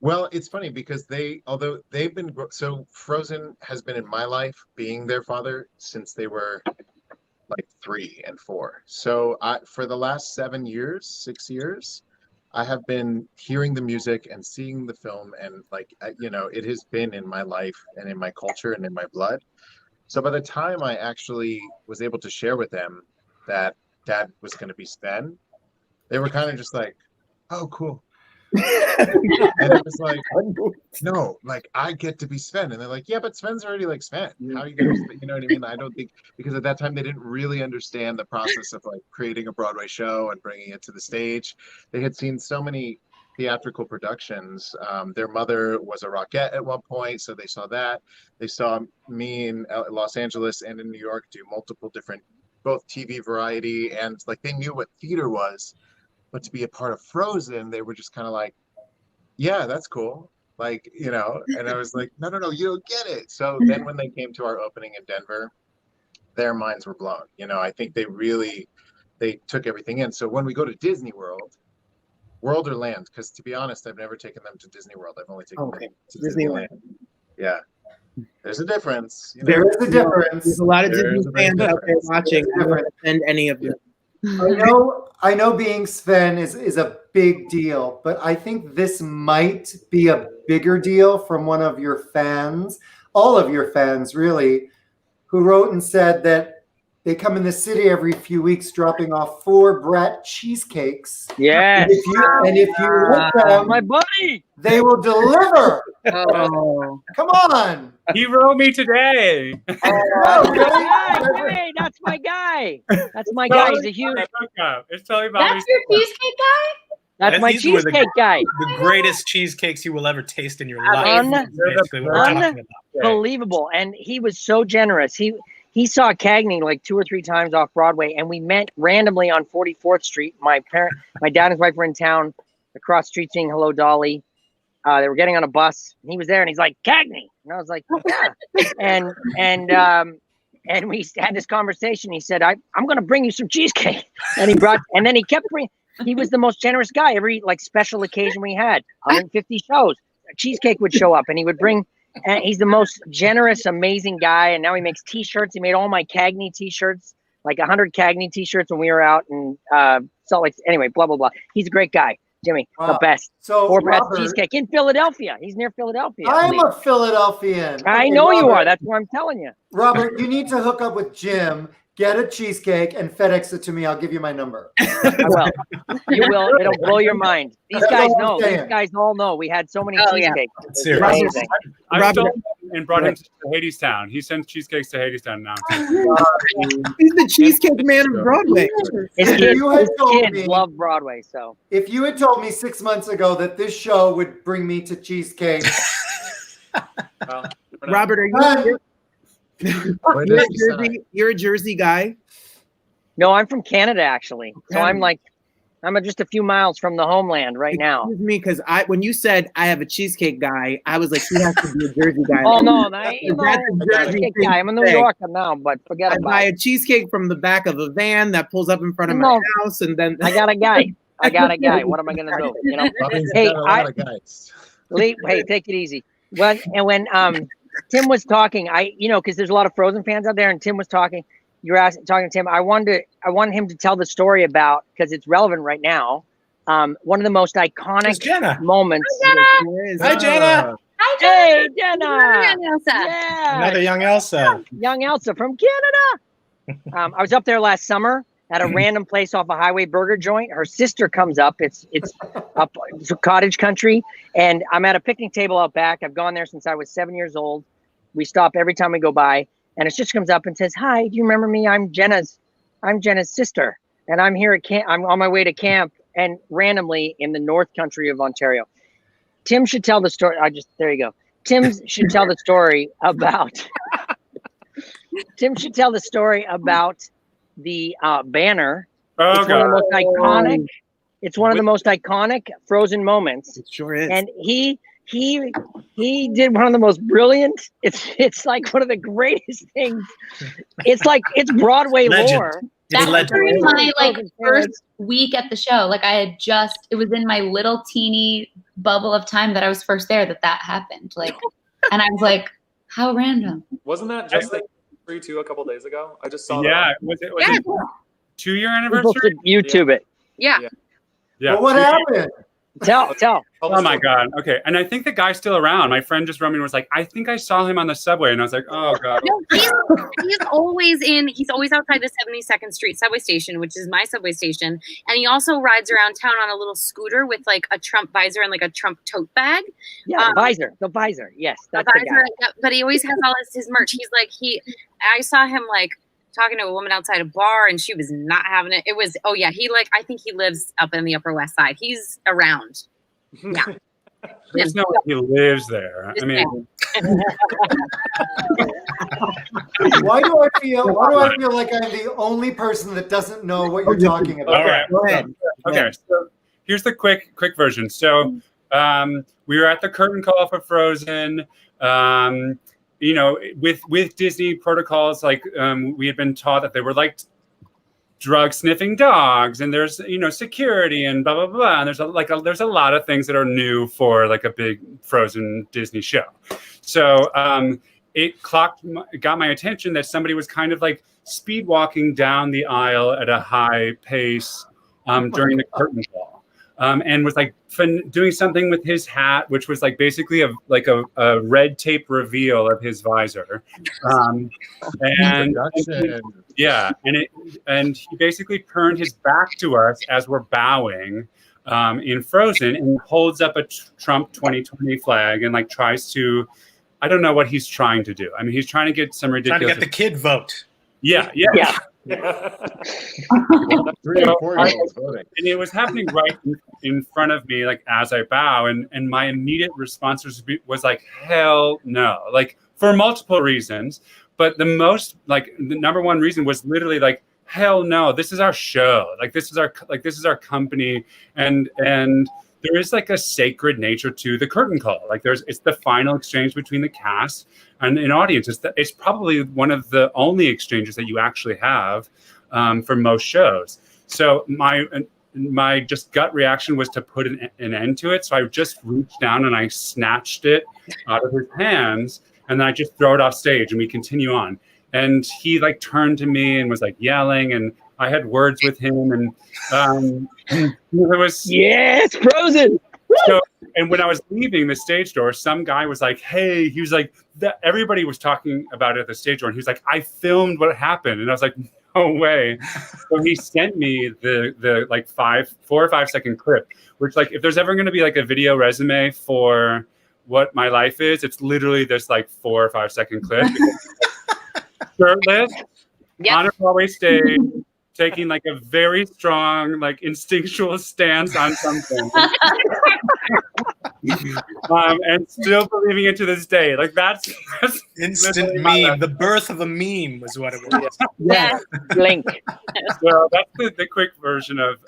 Well, it's funny because although they've been, so Frozen has been in my life, being their father, since they were like 3 and 4. So for the last 6 years, I have been hearing the music and seeing the film, and like, it has been in my life and in my culture and in my blood. So by the time I actually was able to share with them that Dad was going to be Sven, they were kind of just like, "Oh, cool." And it was like, no, like, I get to be Sven. And they're like, "Yeah, but Sven's already like Sven. How are you going to, you know what I mean?" I don't think, because at that time they didn't really understand the process of like creating a Broadway show and bringing it to the stage. They had seen so many theatrical productions. Their mother was a Rockette at one point, so they saw that. They saw me in Los Angeles and in New York do multiple different, both TV variety, and like they knew what theater was. But to be a part of Frozen, they were just kind of like, "Yeah, that's cool." Like, and I was like, no, you don't get it. So then when they came to our opening in Denver, their minds were blown. I think they took everything in. So when we go to Disney World or Land, because to be honest, I've never taken them to Disney World. I've only taken them to Disneyland. Yeah. There's a difference. There is a difference. There's a lot of Disney fans out there watching. I don't offend any of them. I know being Sven is a big deal, but I think this might be a bigger deal from one of your fans. all of your fans really, who wrote and said that they come in the city every few weeks dropping off 4 Brat cheesecakes. Yes. And if you like them, my buddy, they will deliver. Oh. Come on. He wrote me today. Oh, really? Hey, that's my guy. That's my guy. He's a huge. It's totally That's your cheesecake guy? That's my These were cheesecake guy. The greatest cheesecakes you will ever taste in your life. That's basically what we're talking about. Unbelievable. And he was so generous. He saw Cagney like 2 or 3 times off Broadway, and we met randomly on 44th Street. My dad and his wife were in town, across the street saying hello, Dolly. They were getting on a bus, and he was there, and he's like, Cagney. And I was like, yeah. And we had this conversation. He said, I'm going to bring you some cheesecake. And then he kept bringing. He was the most generous guy. Every like special occasion we had, 150 shows, a cheesecake would show up, and he would bring. And he's the most generous, amazing guy. And now he makes T-shirts. He made all my Cagney T-shirts, like 100 Cagney T-shirts when we were out in Salt Lake. Anyway, blah blah blah. He's a great guy, Jimmy. Wow. The best. So 4 Brat Robert, cheesecake in Philadelphia. He's near Philadelphia. I'm a Philadelphian. I know you are. That's what I'm telling you. Robert, you need to hook up with Jim, get a cheesecake, and FedEx it to me. I'll give you my number. I will. You will. It'll blow your mind. These That's guys all I'm know. saying. These guys all know. We had so many Oh, yeah. cheesecakes. It's Seriously. amazing. I stole him and brought him to Hadestown. He sends cheesecakes to Hadestown now. He's the cheesecake man of Broadway. His If kids, you had his told kids me- love Broadway, so. If you had told me 6 months ago that this show would bring me to cheesecake, Well, Robert, are you? You're a Jersey guy. No, I'm from Canada, actually. So Okay. I'm just a few miles from the homeland right now. Excuse me, because when you said I have a cheesecake guy, I was like, he has to be a Jersey guy. Oh, no, That's you know, a Jersey cheesecake thing guy. I'm a to New say. Yorker now, but forget I about buy it. a cheesecake from the back of a van that pulls up in front of my No. house, and then I got a guy. I got a guy. What am I going to do? You know? Bobby's Hey, got a lot of guys. Lee, hey, take it easy. When Tim was talking, because there's a lot of Frozen fans out there, and Tim was talking. You were talking to Tim. I wanted him to tell the story about, because it's relevant right now. One of the most It's iconic Jenna. moments. Hi, Jenna. Hey, Jenna. Yeah. Another young Elsa. Young Elsa from Canada. I was up there last summer at a random place off a highway burger joint. Her sister comes up. It's up to cottage country, and I'm at a picnic table out back. I've gone there since I was 7 years old. We stop every time we go by, and her sister comes up and says, "Hi, do you remember me? I'm Jenna's sister, and I'm here at camp. I'm on my way to camp, and randomly in the North Country of Ontario." Tim should tell the story. There you go. Tim should tell the story about. Tim should tell the story about the banner. Oh, It's one of the God. most iconic. It's one of the most iconic Frozen moments. it sure is. And he did one of the most brilliant. It's like one of the greatest things. It's Broadway Legend. lore. That's legend. during my Frozen first week at the show. Like it was in my little teeny bubble of time that I was first there that happened. Like, and I was like, how random. wasn't that just the history too a couple days ago? I just saw Yeah, that. was it Yeah. 2-year We're supposed anniversary? to YouTube it. Yeah. Yeah. but what happened? Tell. Oh my God. Okay. And I think the guy's still around. My friend just wrote me and was like, I think I saw him on the subway. And I was like, oh God. No, he's always outside the 72nd Street subway station, which is my subway station. And he also rides around town on a little scooter with like a Trump visor and like a Trump tote bag. Yeah, the visor. Yes, that's the guy. Visor, but he always has all his merch. I saw him like talking to a woman outside a bar and she was not having it. It was, I think he lives up in the Upper West Side. He's around. Yeah. There's no way he lives there. I mean, Why do I feel like I'm the only person that doesn't know what you're talking about? all right. Go ahead. Okay. So here's the quick version. So we were at the curtain call for Frozen. With Disney protocols, we had been taught that they were like drug sniffing dogs, and there's security and blah blah blah. And there's a lot of things that are new for like a big Frozen Disney show. So it got my attention that somebody was kind of like speed walking down the aisle at a high pace during the curtain call. and was like doing something with his hat, which was like basically a red tape reveal of his visor. And yeah, and he basically turned his back to us as we're bowing in Frozen, and holds up a Trump 2020 flag and like tries to, I don't know what he's trying to do. I mean, he's trying to get some ridiculous. Trying to get the kid vote. Yeah. 3 and 4-year-olds voting. And it was happening right in front of me, like as I bow, and my immediate response was like, hell no, like for multiple reasons, but the number one reason was literally like, hell no, this is our show, like this is our company, and there is like a sacred nature to the curtain call. Like it's the final exchange between the cast and an audience. It's probably one of the only exchanges that you actually have for most shows. So my just gut reaction was to put an end to it. So I just reached down and I snatched it out of his hands, and then I just throw it off stage and we continue on. And he like turned to me and was like yelling, and I had words with him, and it was Frozen. So, and when I was leaving the stage door, some guy was like, "Hey," he was like, everybody was talking about it at the stage door, and he was like, "I filmed what happened," and I was like, "No way!" So he sent me the like 4 or 5 second clip, which like if there's ever going to be like a video resume for what my life is, it's literally this like 4 or 5 second clip. Shirtless on a Broadway stage, taking like a very strong, like instinctual stance on something, and still believing it to this day. Like that's instant meme. The birth of a meme was what it was. Yeah, blink. So that's the quick version of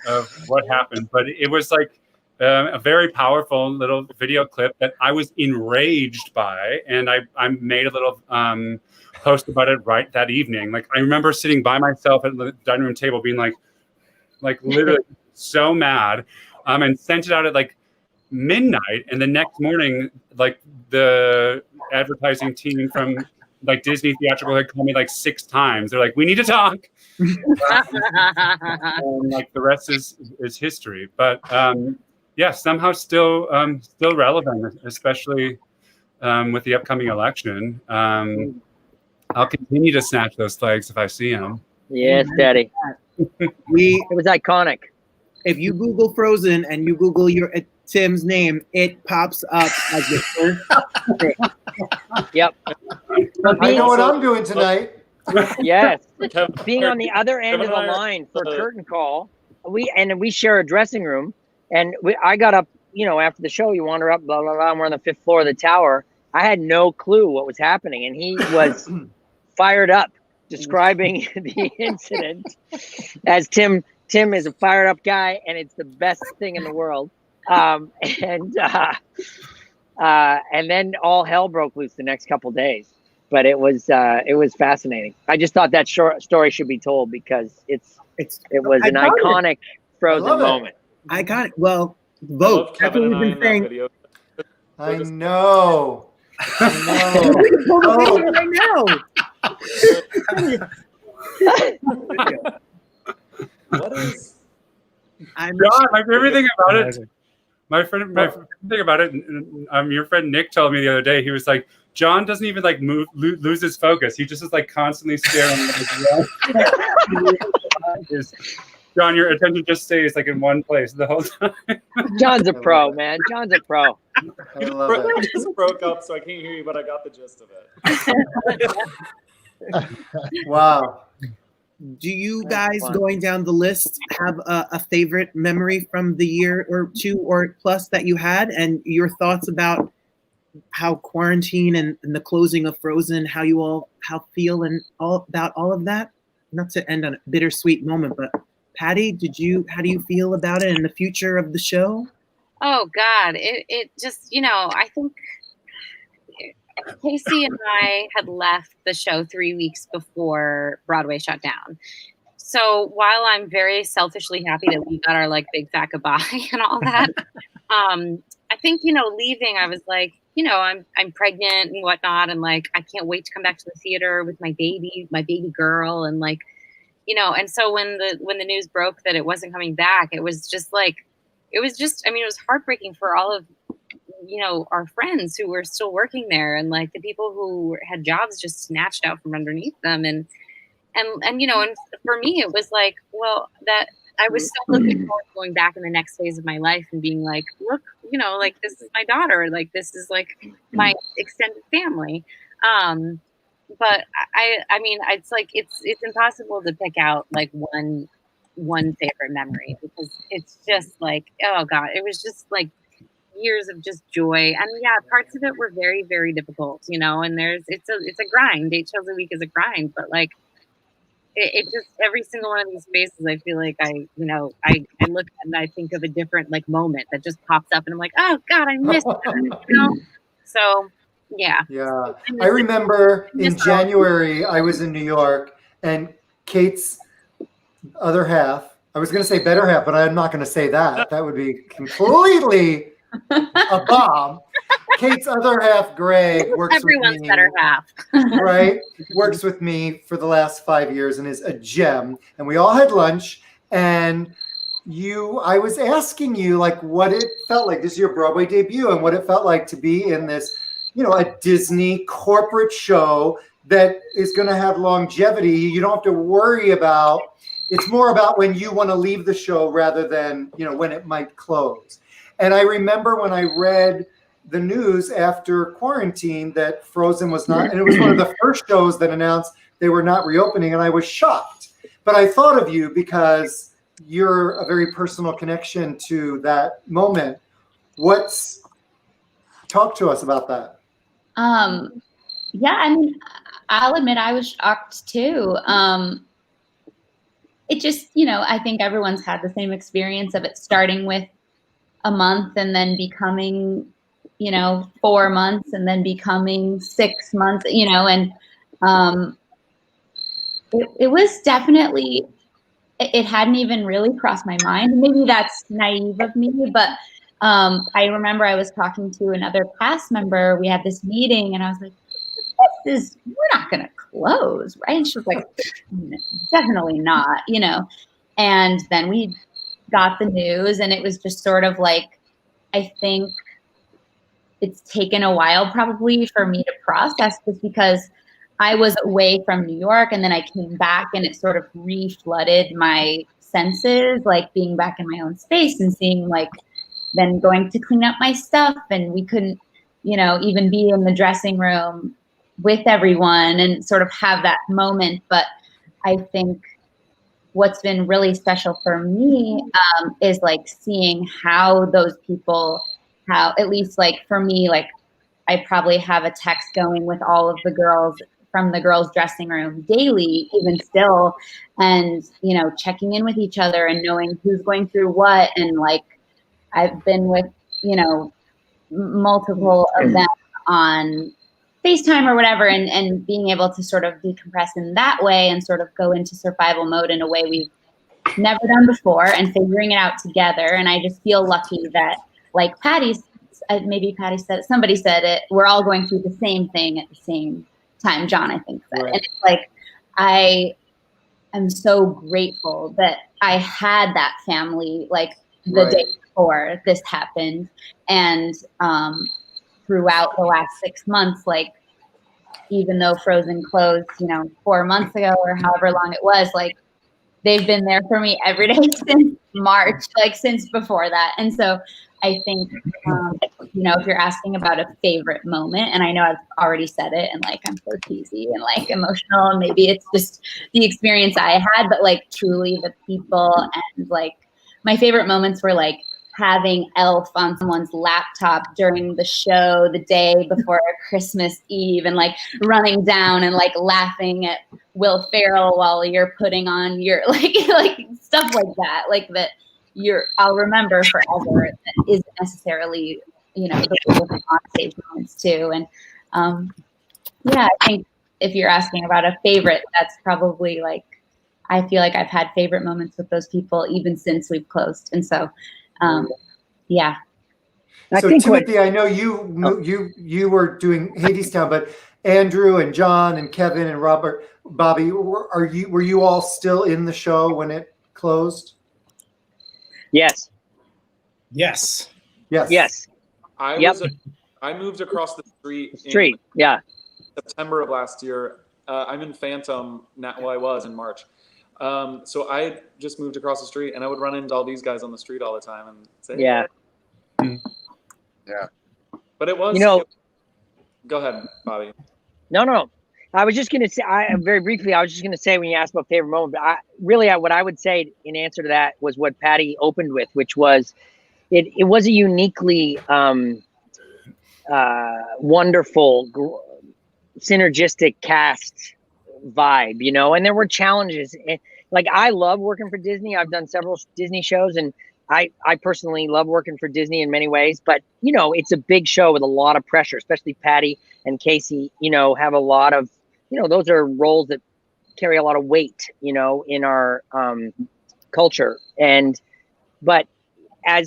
what happened. But it was like a very powerful little video clip that I was enraged by, and I made a little post about it right that evening. Like I remember sitting by myself at the dining room table being like literally so mad, and sent it out at like midnight. And the next morning, like the advertising team from like Disney Theatrical had called me like 6 times. They're like, "We need to talk." And like the rest is history. But yeah, somehow still relevant, especially with the upcoming election. I'll continue to snatch those flags if I see them. Yes, Daddy. It was iconic. If you Google Frozen and you Google Tim's name, it pops up as your first pick. Yep. I know what I'm doing tonight. Yes. Being on the other end of the line for curtain call, we share a dressing room, and I got up, after the show, you wander up, blah, blah, blah, and we're on the 5th floor of the tower. I had no clue what was happening, and he was fired up describing the incident as Tim is a fired up guy, and it's the best thing in the world. And then all hell broke loose the next couple days. But it was fascinating. I just thought that story should be told because it was an iconic Frozen moment. Iconic. Well, vote. That's what we've been saying. I know. Right now. What is? My favorite thing about it. My favorite thing about it. Your friend Nick told me the other day. He was like, John doesn't even like lose his focus. He just is like constantly staring at his John, your attention just stays like in one place the whole time. John's a pro, man. John's a pro. I love it. Just broke up, so I can't hear you, but I got the gist of it. Wow. Do you guys, going down the list, have a favorite memory from the year or two or plus that you had, and your thoughts about how quarantine and the closing of Frozen, how feel and about all of that? Not to end on a bittersweet moment, but Patti, how do you feel about it and the future of the show? Oh God, it just, I think Caissie and I had left the show 3 weeks before Broadway shut down. So while I'm very selfishly happy that we got our like big fat goodbye and all that, I think, leaving, I was like, I'm pregnant and whatnot. And like, I can't wait to come back to the theater with my baby girl. And like, and so when the news broke that it wasn't coming back, it was just like, it was just, I mean, it was heartbreaking for all of, you know, our friends who were still working there, and like the people who had jobs just snatched out from underneath them. And you know, and for me, it was like, well, that I was so looking forward to going back in the next phase of my life and being like, look, you know, like this is my daughter, like this is like my extended family. But I mean, it's like, it's impossible to pick out like one favorite memory, because it's just like, oh God, it was just like years of just joy. And yeah, parts of it were very, very difficult, you know, and it's a grind. 8 shows a week is a grind, but like, it just, every single one of these spaces, I feel like I look at and I think of a different like moment that just pops up, and I'm like, oh God, I missed that, you know? So yeah. Yeah. I remember in January, I was in New York, and Kate's other half, I was going to say better half, but I'm not going to say that. That would be completely a bomb. Kate's other half, Greg, works Everyone's with me. better half. Right? Works with me for the last 5 years and is a gem. And we all had lunch, and I was asking you like what it felt like. This is your Broadway debut, and what it felt like to be in this, you know, a Disney corporate show that is going to have longevity. You don't have to worry about, it's more about when you want to leave the show rather than, you know, when it might close. And I remember when I read the news after quarantine that Frozen was not, and it was one of the first shows that announced they were not reopening, and I was shocked. But I thought of you because you're a very personal connection to that moment. Talk to us about that. Yeah, I mean, I'll admit I was shocked too. It just, you know, I think everyone's had the same experience of it starting with a month and then becoming, you know, 4 months and then becoming 6 months, you know, and it was definitely, it hadn't even really crossed my mind. Maybe that's naive of me, but I remember I was talking to another cast member. We had this meeting, and I was like, we're not going to close, right? And she was like, definitely not, you know. And then we got the news, and it was just sort of like, I think it's taken a while probably for me to process, just because I was away from New York, and then I came back, and it sort of re-flooded my senses, like being back in my own space and seeing, like, then going to clean up my stuff, and we couldn't, you know, even be in the dressing room with everyone and sort of have that moment. But I think what's been really special for me is like seeing how those people, how, at least like for me, like I probably have a text going with all of the girls from the girls' dressing room daily, even still, and, you know, checking in with each other and knowing who's going through what. And like, I've been with, you know, multiple of them on FaceTime or whatever, and being able to sort of decompress in that way and sort of go into survival mode in a way we've never done before, and figuring it out together. And I just feel lucky that, like Patti, maybe Patti said, somebody said it, we're all going through the same thing at the same time. John, I think, said. Right. And it's like, I am so grateful that I had that family, like the day before this happened. And throughout the last 6 months, like, even though Frozen closed, you know, 4 months ago or however long it was, like, they've been there for me every day since March, like since before that. And so I think, you know, if you're asking about a favorite moment, and I know I've already said it, and like, I'm so cheesy and like emotional, and maybe it's just the experience I had, but like truly the people, and like my favorite moments were like having Elf on someone's laptop during the show the day before Christmas Eve, and like running down and like laughing at Will Ferrell while you're putting on your like stuff like that, like that I'll remember forever. That isn't necessarily, you know, the on stage moments too. And yeah, I think if you're asking about a favorite, that's probably like, I feel like I've had favorite moments with those people even since we've closed. And so yeah. So Timothy, I know you were doing Hadestown, but Andrew and John and Kevin and Robert, Bobby, were you all still in the show when it closed? Yes. Yes. Yes. I moved across the street. Yeah. September of last year. I'm in Phantom now. Well, I was in March. So I just moved across the street, and I would run into all these guys on the street all the time and say, Yeah. "Hey." Yeah. But it was. You know. Go ahead, Bobby. No. I was just gonna say, very briefly, I was just gonna say when you asked about favorite moment, but what I would say in answer to that was what Patti opened with, which was, it was a uniquely wonderful, synergistic cast vibe, you know. And there were challenges. Like, I love working for Disney. I've done several Disney shows, and I personally love working for Disney in many ways, but you know, it's a big show with a lot of pressure, especially Patti and Caissie, you know, have a lot of, you know, those are roles that carry a lot of weight, you know, in our culture. But I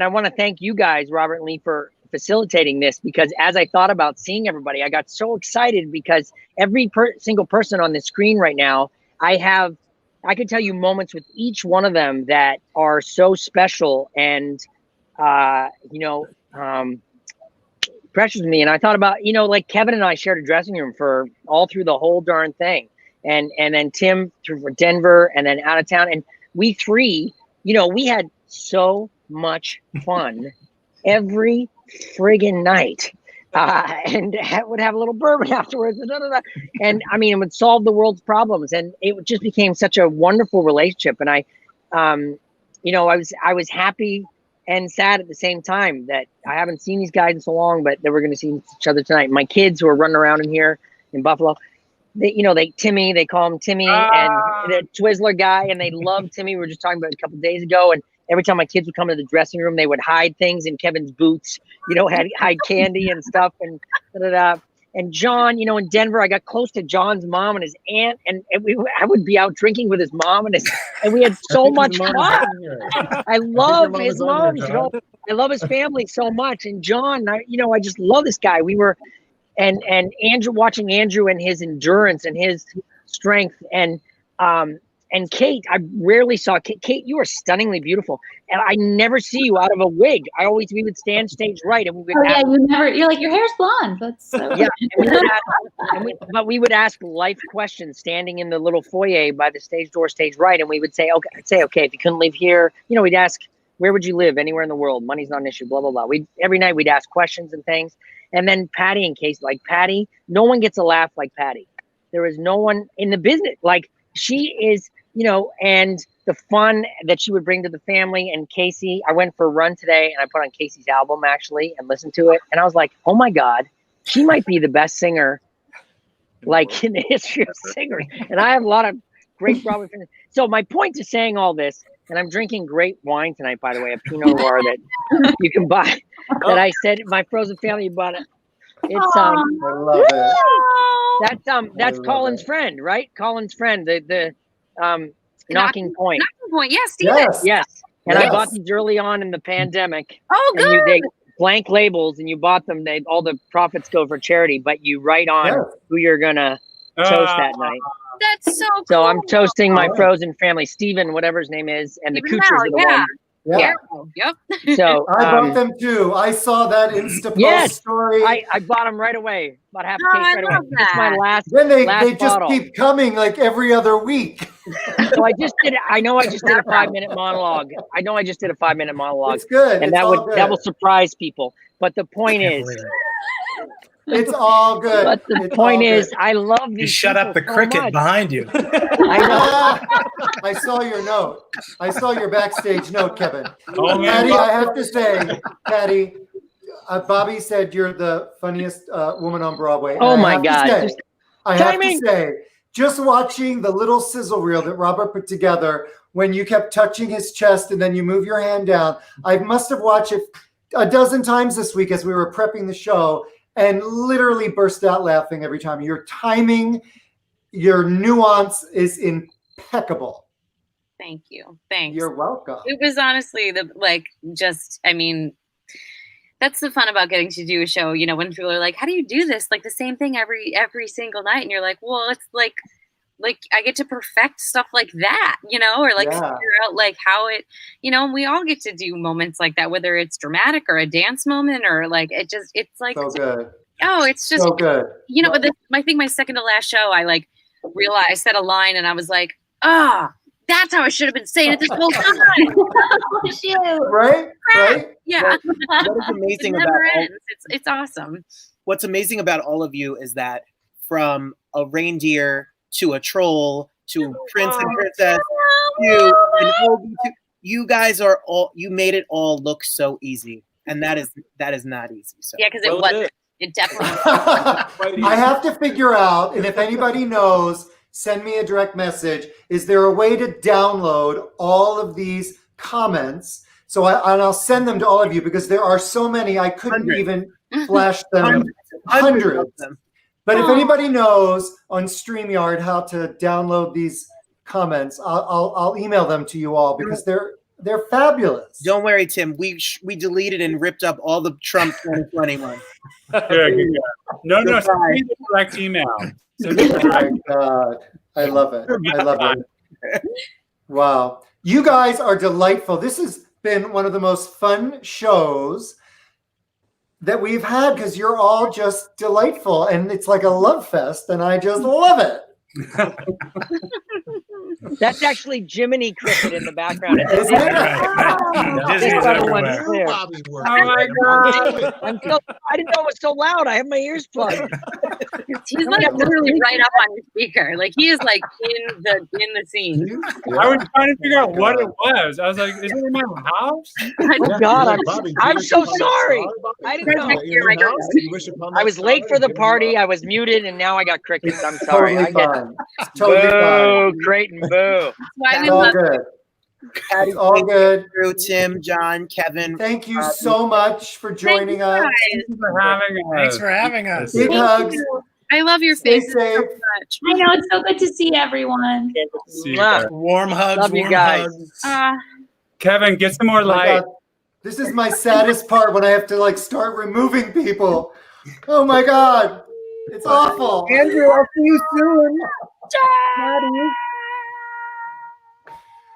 want to thank you guys, Robert and Lee, for facilitating this, because as I thought about seeing everybody, I got so excited because every single person on the screen right now, I could tell you moments with each one of them that are so special and, you know, precious to me. And I thought about, you know, like Kevin and I shared a dressing room for all through the whole darn thing. And then Tim through Denver and then out of town. And we three, you know, we had so much fun every friggin' night. And would have a little bourbon afterwards. And I mean, it would solve the world's problems. And it just became such a wonderful relationship. And I, you know, I was happy and sad at the same time that I haven't seen these guys in so long, but that we're going to see each other tonight. My kids who are running around in here in Buffalo, Timmy, they call him Timmy, and the Twizzler guy, and they love Timmy. We were just talking about it a couple of days ago, and every time my kids would come into the dressing room, they would hide things in Kevin's boots, you know, hide candy and stuff, and And John, you know, in Denver, I got close to John's mom and his aunt, and I would be out drinking with his mom, and we had so much fun. I love his mom. I love his family so much. And John, I just love this guy. We were, and Andrew, watching Andrew and his endurance and his strength, and Kate, I rarely saw Kate. Kate, you are stunningly beautiful, and I never see you out of a wig. We would stand stage right, and we would. Oh yeah, you're like, your hair's blonde. That's so yeah. But we would ask life questions standing in the little foyer by the stage door, stage right, and we would say, okay, if you couldn't live here, we'd ask, where would you live anywhere in the world? Money's not an issue. Blah blah blah. Every night we'd ask questions and things, and then Patti and Caissie, like Patti, no one gets a laugh like Patti. There is no one in the business like she is. And the fun that she would bring to the family. And Caissie, I went for a run today and I put on Caissie's album actually and listened to it. And I was like, oh my God, she might be the best singer like in the history of singers. And I have a lot of great Broadway fans. So my point to saying all this, and I'm drinking great wine tonight, by the way, a Pinot Noir that you can buy, that I said my frozen family bought it. It's I love it. That's Colin's friend, right? Colin's friend, the Knocking Point. Knocking Point, yes, Steven. Yes. And I bought these early on in the pandemic. Oh, good. And they blank labels, and you bought them. All the profits go for charity, but you write on who you're gonna toast that night. That's so cool. So I'm toasting my frozen family, Steven, whatever his name is, and the Coochers are the one. Yeah. Yep. So I bought them too. I saw that Insta post story. I bought them right away. About half a case right away. That. It's my last. Then they last just bottle. keep coming like every other week. So I just did a 5-minute monologue. It's good. And that will surprise people. But the point is, it's all good. But the point is, I love these. You shut up the cricket behind you. I know. I saw your note. I saw your backstage note, Kevin. Oh, Patti, I have to say, Patti, Bobby said you're the funniest woman on Broadway. Oh my God! I have to say, just watching the little sizzle reel that Robert put together when you kept touching his chest and then you move your hand down, I must have watched it a dozen times this week as we were prepping the show. And literally burst out laughing every time. Your timing, your nuance is impeccable. Thank you. Thanks. You're welcome. It was honestly that's the fun about getting to do a show, when people are like, how do you do this? Like the same thing every single night. And you're like, well, it's like like I get to perfect stuff like that, you know, or like figure out like how it, you know, and we all get to do moments like that, whether it's dramatic or a dance moment or like it's like so good. Oh, it's just so good. You know, but I think my second to last show, I like realized I said a line and I was like, that's how I should have been saying it this whole time. Oh, shoot. Right? Yeah. What is amazing it about never all, ends. It's awesome. what's amazing about all of you is that from a reindeer to a troll to prince and princess to an oldie to, you guys are all, you made it all look so easy, and that is not easy. So yeah, because it wasn't. It definitely. I have to figure out, and if anybody knows, send me a direct message. Is there a way to download all of these comments? So I'll send them to all of you because there are so many I couldn't even flash them. Hundreds of them. But if anybody knows on StreamYard how to download these comments, I'll email them to you all because they're fabulous. Don't worry, Tim. We deleted and ripped up all the Trump 2021. No, send me the correct email. Oh my God. I love it. I love it. Wow. You guys are delightful. This has been one of the most fun shows that we've had because you're all just delightful and it's like a love fest and I just love it. That's actually Jiminy Cricket in the background. Isn't it? Just so everyone's clear. Oh my God. I didn't know it was so loud. I have my ears plugged. He's like literally right up on your speaker. Like he is like in the scene. I was trying to figure out what it was. I was like, is it in my house? Oh God, I'm so sorry. I didn't know. I was late for the party. I was muted, and now I got crickets. I'm sorry. Totally I get fine. Totally boo, fine. Creighton, boo. It's all good. Patty, It's all good. Drew, Tim, John, Kevin. Thank you so much for joining us. Thanks for having us. Thanks for having us. Big hugs. I love your Stay faces safe. so much. I know, it's so good to see everyone. Warm hugs. Love you warm guys. hugs. Kevin, get some more Oh my light. God. This is my saddest part when I have to like start removing people. Oh my God. It's awful. Andrew, I'll see you soon. Patty.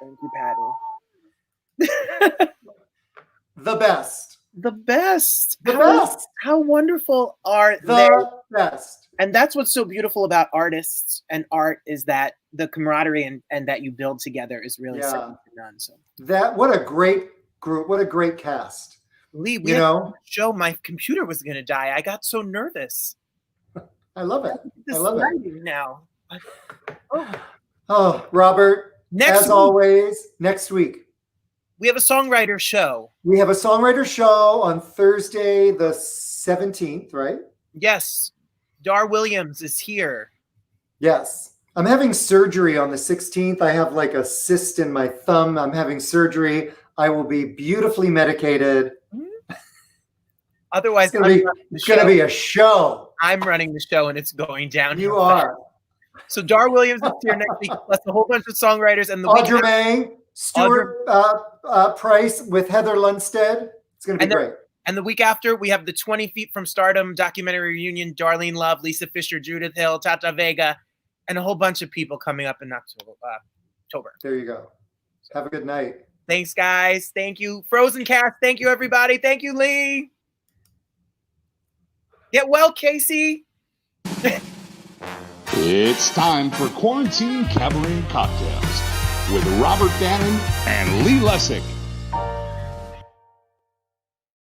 Thank you, Patty. The best. The best. The best. How wonderful are The they? best. And that's what's so beautiful about artists and art is that the camaraderie and that you build together is really second to none. So what a great group. What a great cast. Lee, You know? show my computer was gonna die. I got so nervous. I love it. This I love it. lighting now. Oh, Robert, Next as week. always, next week. We have a songwriter show. We have a songwriter show on Thursday, the 17th, right? Yes. Dar Williams is here. Yes. I'm having surgery on the 16th. I have like a cyst in my thumb. I'm having surgery. I will be beautifully medicated. Otherwise, it's gonna be a show. I'm running the show and it's going down. You are. So Dar Williams is here next week, plus a whole bunch of songwriters and the Audra May, Stuart Price with Heather Lundstead. It's gonna be great. And the week after, we have the 20 Feet from Stardom documentary reunion, Darlene Love, Lisa Fisher, Judith Hill, Tata Vega, and a whole bunch of people coming up in October. There you go. Have a good night. Thanks, guys. Thank you. Frozen Cast. Thank you, everybody. Thank you, Lee. Get well, Caissie. It's time for Quarantine Cabaret Cocktails with Robert Bannon and Lee Lessack.